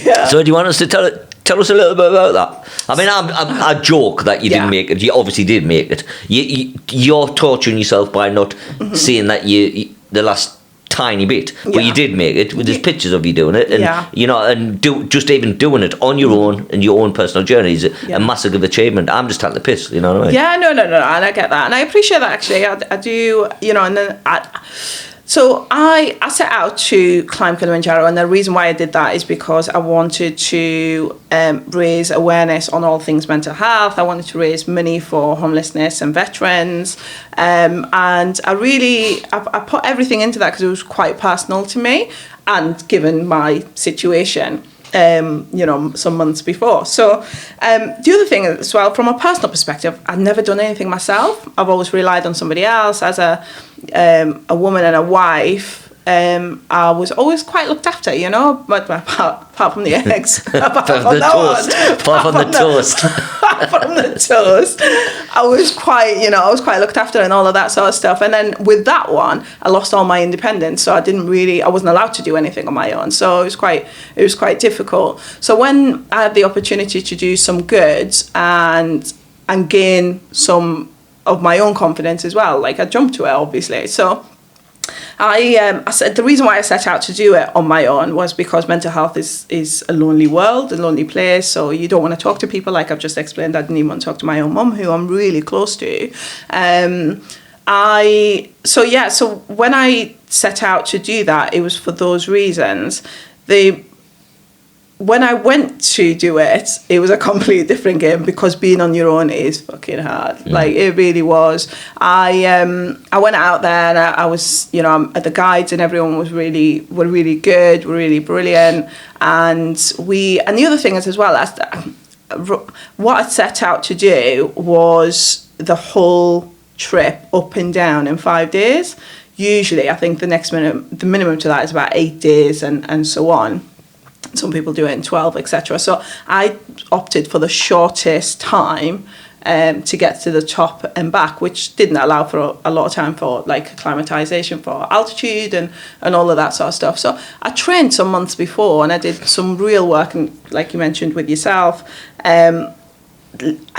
Yeah. So do you want us to tell us a little bit about that? I mean, I joke that you didn't make it. You obviously did make it. You're torturing yourself by not seeing that you the last tiny bit, but you did make it. There's pictures of you doing it, and and just even doing it on your own and your own personal journey is a massive achievement. I'm just taking the piss, you know what I mean? Yeah, no, and I get that, and I appreciate that actually. I do, and then So I set out to climb Kilimanjaro, and the reason why I did that is because I wanted to raise awareness on all things mental health. I wanted to raise money for homelessness and veterans, and I put everything into that because it was quite personal to me, and given my situation. some months before. So the other thing as well, from a personal perspective, I've never done anything myself. I've always relied on somebody else. As a woman and a wife, I was always quite looked after, but apart from the eggs, apart from the toast, I was quite looked after and all of that sort of stuff. And then with that one, I lost all my independence, so I wasn't allowed to do anything on my own. So it was quite difficult. So when I had the opportunity to do some good and gain some of my own confidence as well, like I jumped to it, obviously. So I said the reason why I set out to do it on my own was because mental health is a lonely world, a lonely place. So you don't want to talk to people, like I've just explained. I didn't even want to talk to my own mum, who I'm really close to. So when I set out to do that, it was for those reasons. When I went to do it, it was a completely different game, because being on your own is fucking hard. Mm. Like, it really was. I went out there and I was, the guides and everyone were really good, were really brilliant. And the other thing is as well, what I set out to do was the whole trip up and down in 5 days. Usually, I think the minimum to that is about 8 days and so on. Some people do it in 12, etc. So I opted for the shortest time to get to the top and back, which didn't allow for a lot of time for like acclimatization for altitude and all of that sort of stuff. So I trained some months before, and I did some real work, and like you mentioned with yourself, I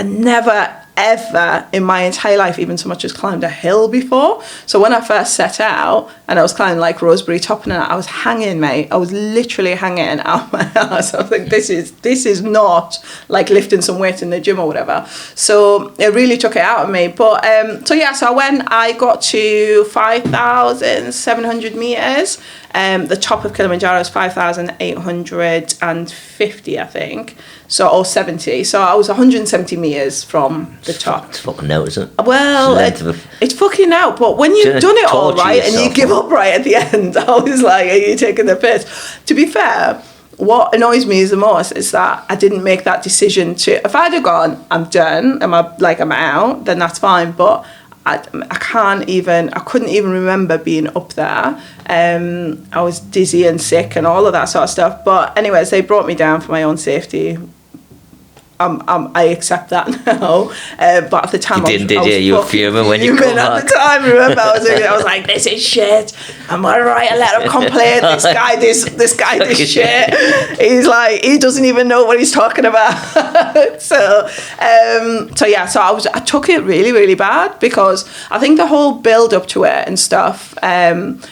never ever in my entire life even so much as climbed a hill before. So when I first set out and I was climbing like Rosebery Top, and I was hanging, mate. I was literally hanging out my ass. I was like, this is not like lifting some weight in the gym or whatever. So it really took it out of me. But so I got to 5,700 meters. The top of Kilimanjaro is 5,850, I think. So, or 70. So I was 170 meters from the top. It's fucking out, isn't it? Well, it's fucking out. But when you've done it all right and you give up right at the end, I was like, are you taking the piss? To be fair, what annoys me the most is that I didn't make that decision to. If I'd have gone, I'm done, I'm out, then that's fine. But I couldn't even remember being up there. I was dizzy and sick and all of that sort of stuff. But anyways, they brought me down for my own safety. I accept that now. But at the time, you were fuming when you come back. At the time, remember, I was like, this is shit. Am I right? I let him complain. This guy, this shit. He's like, he doesn't even know what he's talking about. So I took it really, really bad, because I think the whole build up to it and stuff, and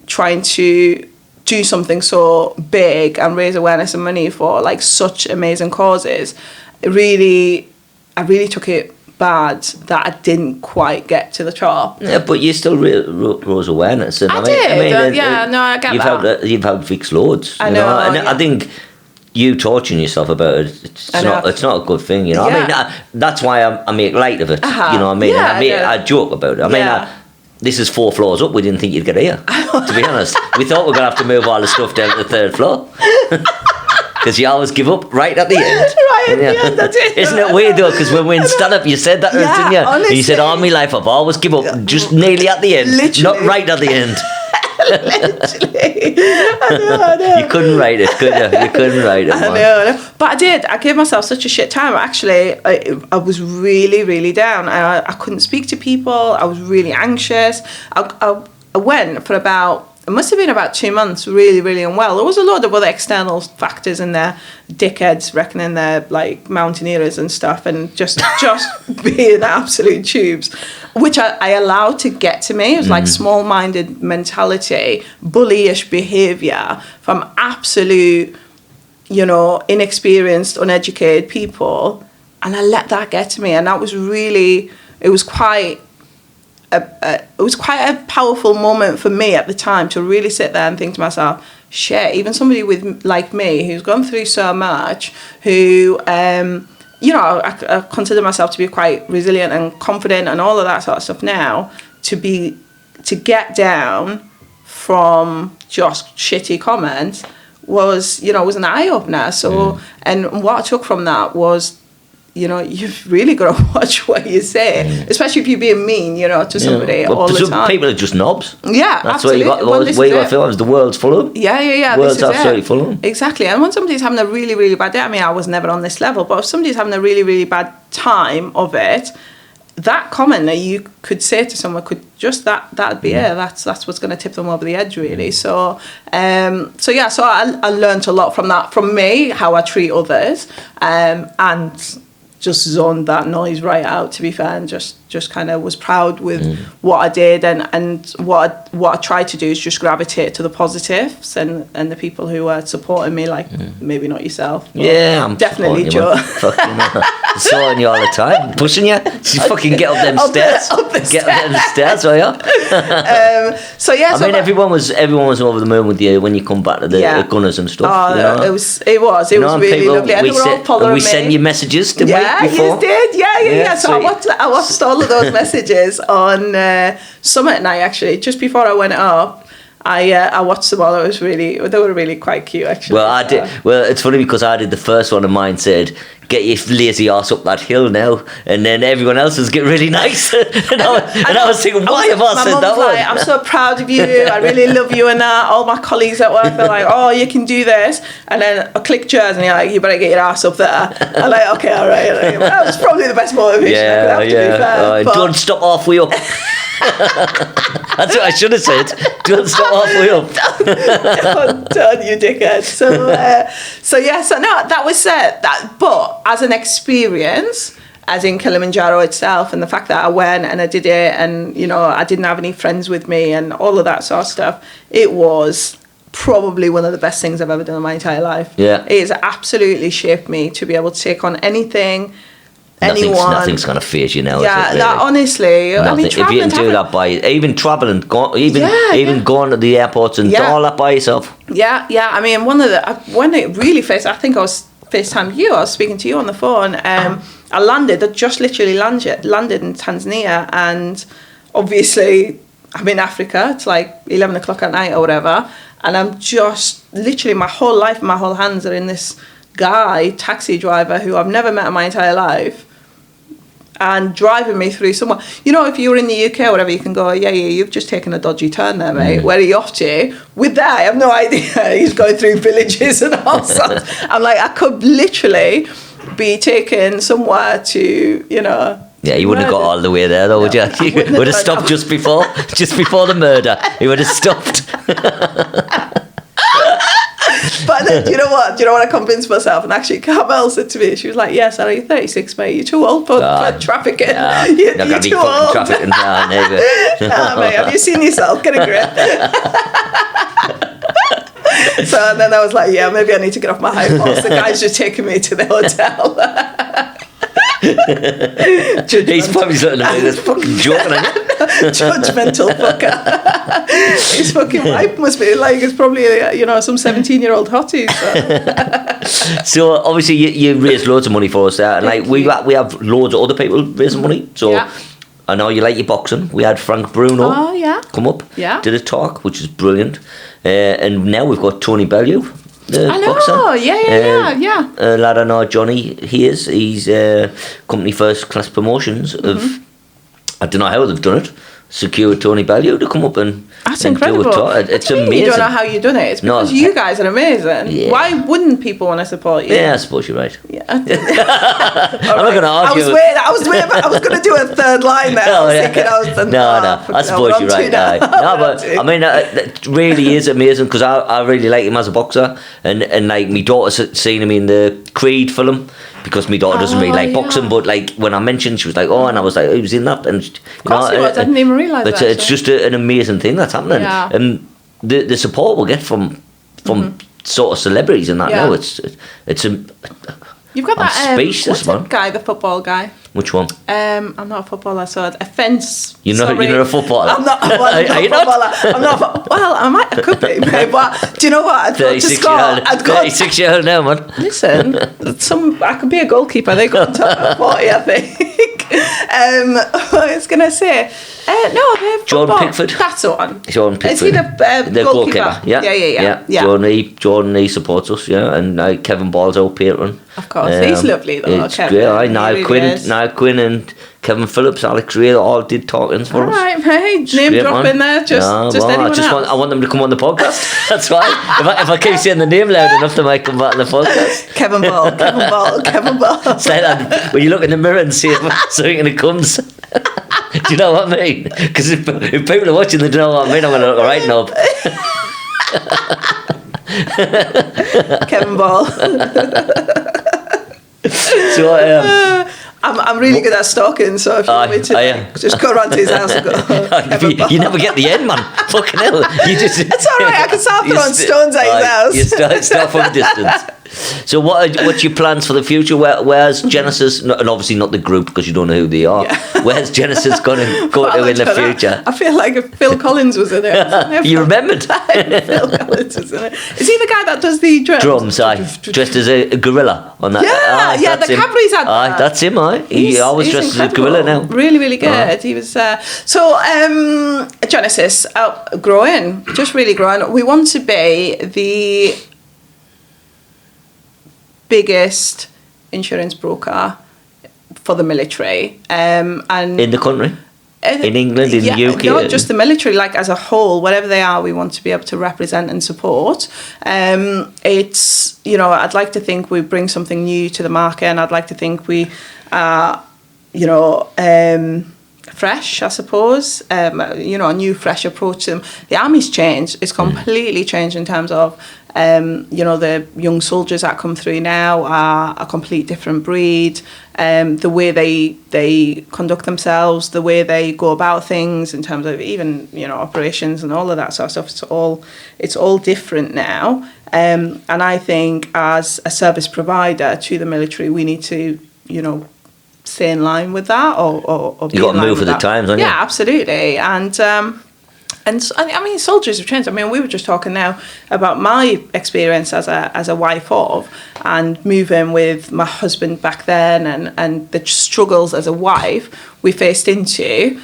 trying to do something so big and raise awareness and money for like such amazing causes, I really took it bad that I didn't quite get to the top. Yeah, but you still rose awareness. And I get that. You've had fixed loads. I know. And I think you torturing yourself about it, it's not a good thing, Yeah. I mean, that's why I make light of it. Uh-huh. You know what I mean? Yeah, I joke about it. This is 4 floors up. We didn't think you'd get here, to be honest. We thought we were going to have to move all the stuff down to the 3rd floor. Because you always give up right at the end. Right at the end, that's it. Isn't it weird, though? Because when we stand up, you said that, didn't you? Honestly. And you said, all my life, I've always give up just nearly at the end. Literally. Not right at the end. Literally. I know. You couldn't write it, could you? You couldn't write it, man. I know. But I did. I gave myself such a shit time. Actually, I was really, really down. I couldn't speak to people. I was really anxious. I went for it must have been about 2 months, really, really unwell. There was a lot of other external factors in there, dickheads reckoning they're like mountaineers and stuff, and just being absolute tubes, which I allowed to get to me. It was like small-minded mentality, bullyish behaviour from absolute, inexperienced, uneducated people, and I let that get to me, and that was really, it was quite a powerful moment for me at the time to really sit there and think to myself, shit, even somebody like me who's gone through so much, who I consider myself to be quite resilient and confident and all of that sort of stuff now, to get down from just shitty comments was an eye opener. So, and what I took from that was, you've really got to watch what you say, especially if you're being mean, to somebody all the time. People are just knobs. Yeah, that's absolutely. What you got to feel is the world's full of them. Yeah. The world's absolutely full of them. Exactly. And when somebody's having a really, really bad day, I mean, I was never on this level, but if somebody's having a really, really bad time of it, that comment that you could say to someone could just that'd be it. That's what's going to tip them over the edge, really. So I learned a lot from that, from me, how I treat others, and just zoned that noise right out, to be fair, and just kind of was proud with what I did, and what I tried to do is just gravitate to the positives and the people who were supporting me, like maybe not yourself. Yeah, I'm definitely Joe. Supporting you all the time, pushing you. You fucking get up them stairs. Up the stairs, are you? I mean, everyone was over the moon with you when you come back to the Gunners and stuff. Oh, it was really lovely. And they were all following me. We sent you messages, didn't we? Yeah, you did. Yeah. So I watched all of those messages on Summit night, actually, just before I went up. I watched them all. They were really quite cute, actually. Well, I did. Well, it's funny because I did the first one, and mine said, "Get your lazy ass up that hill now," and then everyone else's get really nice. and I was thinking, why have I said that one? I'm so proud of you. I really love you and that. All my colleagues at work are like, "Oh, you can do this." And then I click yours, and you're like, "You better get your ass up there." I'm like, "Okay, all right." That was probably the best motivation I could have, to be fair. Don't stop halfway up. That's what I should have said. Don't stop halfway up. Don't, you dickhead. So that was that. But as an experience, as in Kilimanjaro itself, and the fact that I went and I did it, and I didn't have any friends with me, and all of that sort of stuff, it was probably one of the best things I've ever done in my entire life. Yeah, it's absolutely shaped me to be able to take on anything. Nothing's going to phase you now. Yeah, is it, really? honestly, nothing. I mean, if you can do that by even traveling, even going to the airports and all that by yourself. Yeah. I mean, when it really I think I was FaceTime you. I was speaking to you on the phone. I landed. I just literally landed in Tanzania, and obviously I'm in Africa. It's like 11 o'clock at night or whatever, and I'm just literally my whole life, my whole hands are in this taxi driver who I've never met in my entire life, and driving me through somewhere. If you were in the UK or whatever, you can go, yeah, you've just taken a dodgy turn there, mate. Where are you off to? With that, I have no idea. He's going through villages and all sorts. I'm like, I could literally be taken somewhere to, Yeah, you wouldn't have got all the way there, though, would you? You would have stopped just before the murder. You would have stopped. But then, do you know what I convinced myself? And actually, Carmel said to me, she was like, "Yeah, Sarah, you're 36, mate. You're too old for trafficking. Yeah, you're too old. Trafficking now, mate, have you seen yourself? Get a grip." So and then I was like, "Yeah, maybe I need to get off my high horse. The guy's just taking me to the hotel." He's probably looking at me, this fucking joking at you. Judgmental fucker. His fucking wife must be like, it's probably some 17-year-old hottie. So obviously you raised loads of money for us there, and like we have loads of other people raising money. So I know you like your boxing. We had Frank Bruno come up, did a talk, which is brilliant, and now we've got Tony Bellew. I know, boxer. Yeah. A lad I know, Johnny, he's company First Class Promotions I don't know how they've done it, secured Tony Bellew to come up and that's incredible. Do a talk. It's amazing. You don't know how you've done it. It's because you guys are amazing. Yeah. Why wouldn't people want to support you? Yeah, I suppose you're right. Yeah. I'm not going to argue. I was going to do a third line there. I suppose you're right. No, but I mean, it really is amazing because I really like him as a boxer, and like my daughter's seen him in the Creed film. Because my daughter doesn't really like boxing, but like when I mentioned, she was like, "Oh," and I was like, "He was in that," and I didn't even realise that. It's just an amazing thing that's happening, and the support we'll get from sort of celebrities and that now. It's You've got that speechless, what's that guy, the football guy? Which one? I'm not a footballer, so a fence. You're not a footballer. I'm not a footballer. I'm not. Well, I could be, but do you know what? I'd go to Scott. 36-year-old now, man. Listen, I could be a goalkeeper. They got on top of 40, I think. I was going to say, no, they've Jordan Pickford. That's the one. Jordan Pickford. Is he the goalkeeper? Yeah. Yeah. Jordan E supports us, and Kevin Ball's our patron. Of course, he's lovely though. It's great. Niall Quinn and Kevin Phillips, Alex Ray, all did talkings for us. All right, mate. Name drop in there. Just anyone else. I want them to come on the podcast. That's why. If I keep saying the name loud enough, they might come back on the podcast. Kevin Ball. It's like that when you look in the mirror and see if something and it comes. Do you know what I mean? Because if people are watching, they don't know what I mean. I'm going to look right now. Kevin Ball. So I'm really good at stalking, so if you want me to just go around to his house and go, you never get the end, man. Fucking hell. It's all right, I can start throwing stones at his house. You start from a distance. So what's your plans for the future? Where's Genesis, and obviously not the group because you don't know who they are, where's Genesis going to go to in the future? I feel like if Phil Collins was in it. You remembered? Phil Collins was in it. Is he the guy that does the drums? Drums, aye. Dressed as a gorilla on that. Yeah, the Cadbury's had that. That's him, aye. He always dressed as a gorilla now. Really, really good. He was Genesis, growing, just really growing. We want to be the biggest insurance broker for the military, and in the country, in England, in the UK, not just the military, like as a whole, whatever they are, we want to be able to represent and support. It's I'd like to think we bring something new to the market, and I'd like to think we are fresh, I suppose, a new fresh approach to them. The army's changed. It's completely changed in terms of the young soldiers that come through now are a complete different breed. The way they conduct themselves, the way they go about things in terms of even operations and all of that sort of stuff. It's all different now. And I think as a service provider to the military, we need to stay in line with that, or you got to move with the times, haven't you? Yeah, absolutely. And I mean, soldiers have changed. I mean, we were just talking now about my experience as a wife of, and moving with my husband back then, and the struggles as a wife we faced into.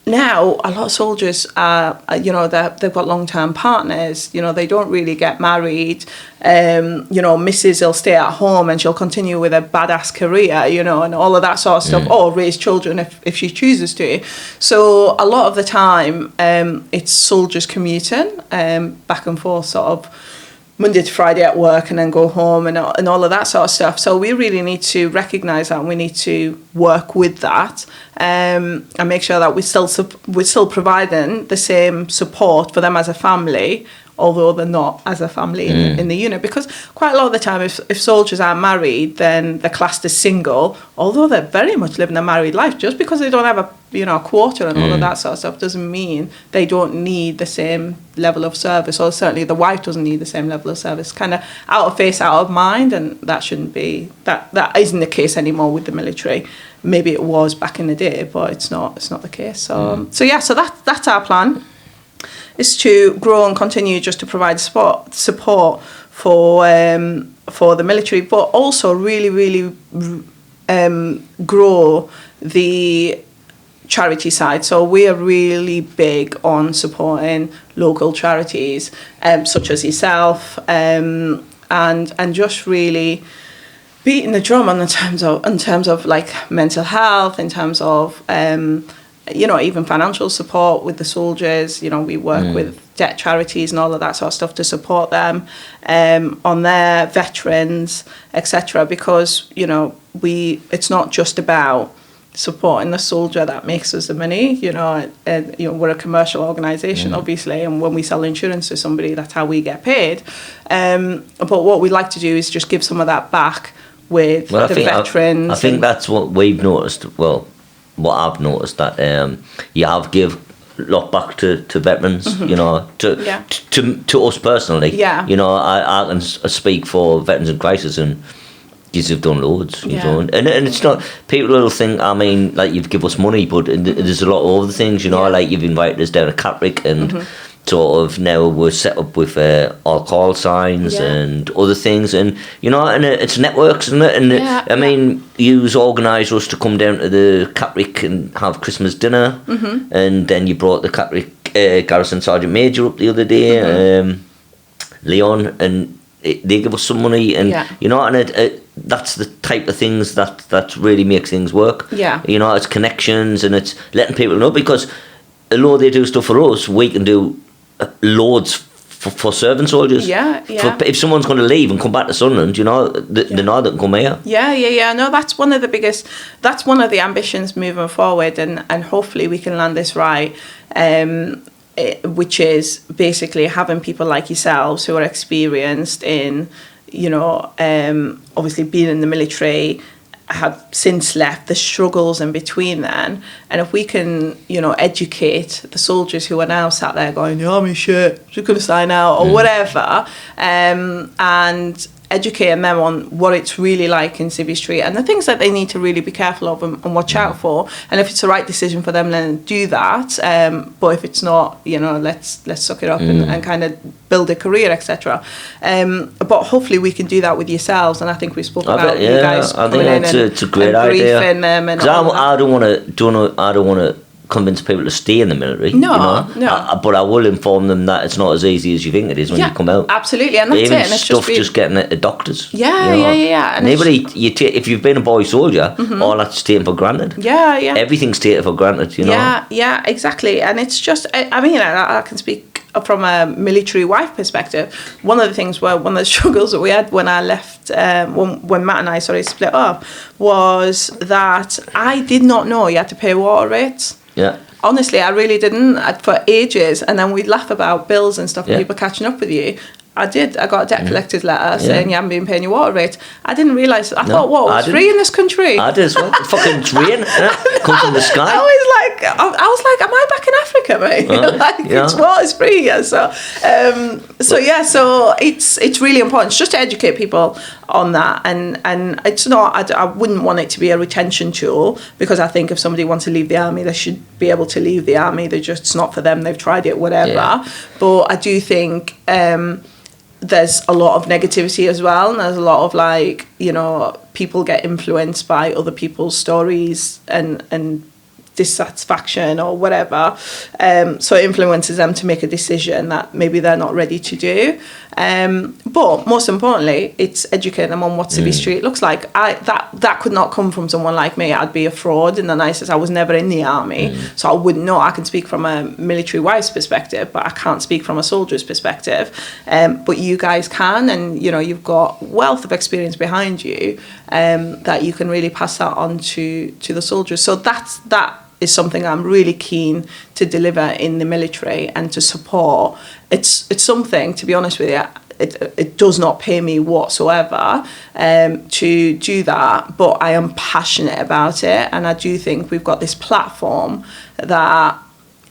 Now, a lot of soldiers are, they've got long-term partners. They don't really get married. Mrs. will stay at home and she'll continue with a badass career, and all of that sort of stuff, or raise children if she chooses to. So a lot of the time, it's soldiers commuting back and forth, sort of Monday to Friday at work, and then go home and all of that sort of stuff. So we really need to recognise that, and we need to work with that, and make sure that we're still providing the same support for them as a family, although they're not as a family in the unit. Because quite a lot of the time, if soldiers are married, then they're classed as single, although they're very much living a married life. Just because they don't have a quota and all of that sort of stuff doesn't mean they don't need the same level of service, or certainly the wife doesn't need the same level of service. Kind of out of face, out of mind, and that shouldn't be, that isn't the case anymore with the military. Maybe it was back in the day, but it's not the case. So that's our plan, is to grow and continue just to provide support for the military, but also really, really grow the charity side. So we are really big on supporting local charities, such as yourself, and just really beating the drum in terms of like mental health, in terms of even financial support with the soldiers. We work with debt charities and all of that sort of stuff to support them on their veterans, etc. Because it's not just about supporting the soldier that makes us the money. We're a commercial organisation, obviously, and when we sell insurance to somebody, that's how we get paid. But what we like to do is just give some of that back with veterans. I think that's what we've noticed. Well, what I've noticed, that you have give a lot back to veterans, to us personally. Yeah. I can speak for Veterans in Crisis, and you've done loads, and it's not, people will think, I mean, like, you've given us money, but there's a lot of other things, like you've invited us down to Catterick, and sort of now we're set up with alcohol signs and other things, and and it's networks, isn't it? And I mean, you organised us to come down to the Caprick and have Christmas dinner, and then you brought the Caprick Garrison Sergeant Major up the other day, Leon, and they give us some money, and and that's the type of things that really makes things work. It's connections, and it's letting people know, because although they do stuff for us, we can do loads for serving soldiers. If someone's going to leave and come back to Sunderland, they know they can come here. No, that's one of the ambitions moving forward, and hopefully we can land this right, which is basically having people like yourselves who are experienced in, obviously being in the military, have since left, the struggles in between then, and if we can educate the soldiers who are now sat there going, the army shit, just gonna sign out or whatever, and educating them on what it's really like in Civvy Street and the things that they need to really be careful of and watch out for, and if it's the right decision for them, then do that, but if it's not, let's suck it up and kind of build a career, etc. But hopefully we can do that with yourselves, and I think we spoke about you guys coming in it's a great idea. Them, and I don't want to convince people to stay in the military. No. But I will inform them that it's not as easy as you think it is when you come out. Absolutely, and that's even it. And it's stuff just getting at doctors. And if you've been a boy soldier, all that's taken for granted. Everything's taken for granted. Yeah, exactly. And it's just, I mean, I can speak from a military wife perspective. One of the struggles that we had when I left, when Matt and I split up, was that I did not know you had to pay water rates. Honestly, I really didn't for ages, and then we'd laugh about bills and stuff and people catching up with you. I got a debt collector's letter saying you haven't been paying your water rate. I didn't realise. I thought, it's free in this country. I did as well. Fucking rain, come from the sky. I was like, am I back in Africa, mate? It's water's free here. So it's really important just to educate people on that, and it's not. I wouldn't want it to be a retention tool, because I think if somebody wants to leave the army, they should be able to leave the army. It's not for them. They've tried it, whatever. But I do think. There's a lot of negativity as well, and there's a lot of people get influenced by other people's stories and dissatisfaction or whatever, so it influences them to make a decision that maybe they're not ready to do, but most importantly it's educating them on what Civvy Street looks like. That could not come from someone like me. I'd be a fraud in the nicest. I was never in the army, so I wouldn't know. I can speak from a military wife's perspective, but I can't speak from a soldier's perspective, but you guys can, and you've got wealth of experience behind you, that you can really pass that on to the soldiers. So that is something I'm really keen to deliver in the military and to support. It's something, to be honest with you, it does not pay me whatsoever to do that, but I am passionate about it, and I do think we've got this platform that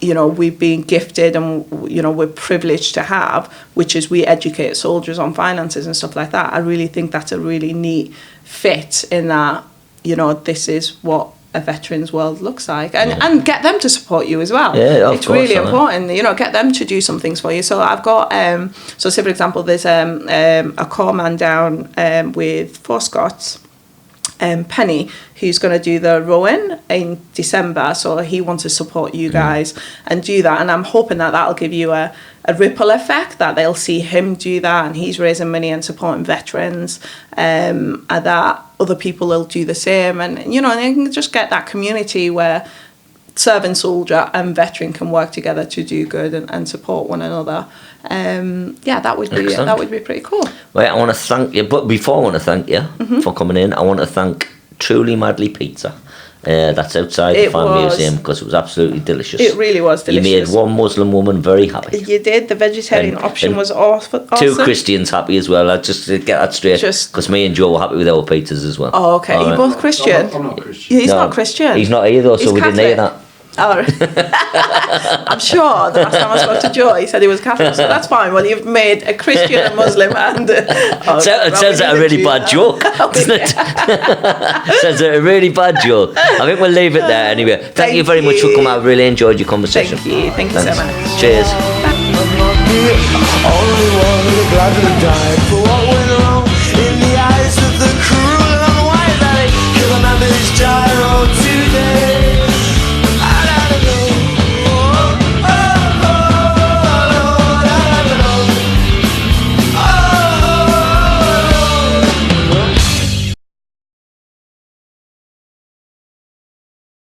we've been gifted and we're privileged to have, which is we educate soldiers on finances and stuff like that. I really think that's a really neat fit in that this is what a veteran's world looks like, and get them to support you as well. It's really important, get them to do some things for you. So I've got so say for example there's a corpsman down with Four Scots, Penny, who's going to do the rowing in December, so he wants to support you guys and do that, and I'm hoping that that'll give you a ripple effect, that they'll see him do that and he's raising money and supporting veterans, and that other people will do the same, and they can just get that community where serving soldier and veteran can work together to do good and support one another. That would be pretty cool. Right, I want to thank you, but before I want to thank you for coming in, I want to thank Truly Madly Pizza. That's outside the Family Museum, because it was absolutely delicious. It really was delicious. You made one Muslim woman very happy. You did. The vegetarian option was awesome. Two Christians happy as well. I just to get that straight, because me and Joe were happy with our pizzas as well. Oh, okay. You're both Christian? I'm not Christian. He's not Christian. He's not either, so we didn't hear that. Oh, I'm sure the last time I spoke to Joe, he said he was Catholic, so that's fine. Well, you've made a Christian, a Muslim, and it sounds like a really bad joke, doesn't it? Sounds like a really bad joke. I think we'll leave it there anyway. Thank you very much for coming. I really enjoyed your conversation. Thank you so much. Cheers. I'm not the only one who gladly died for what we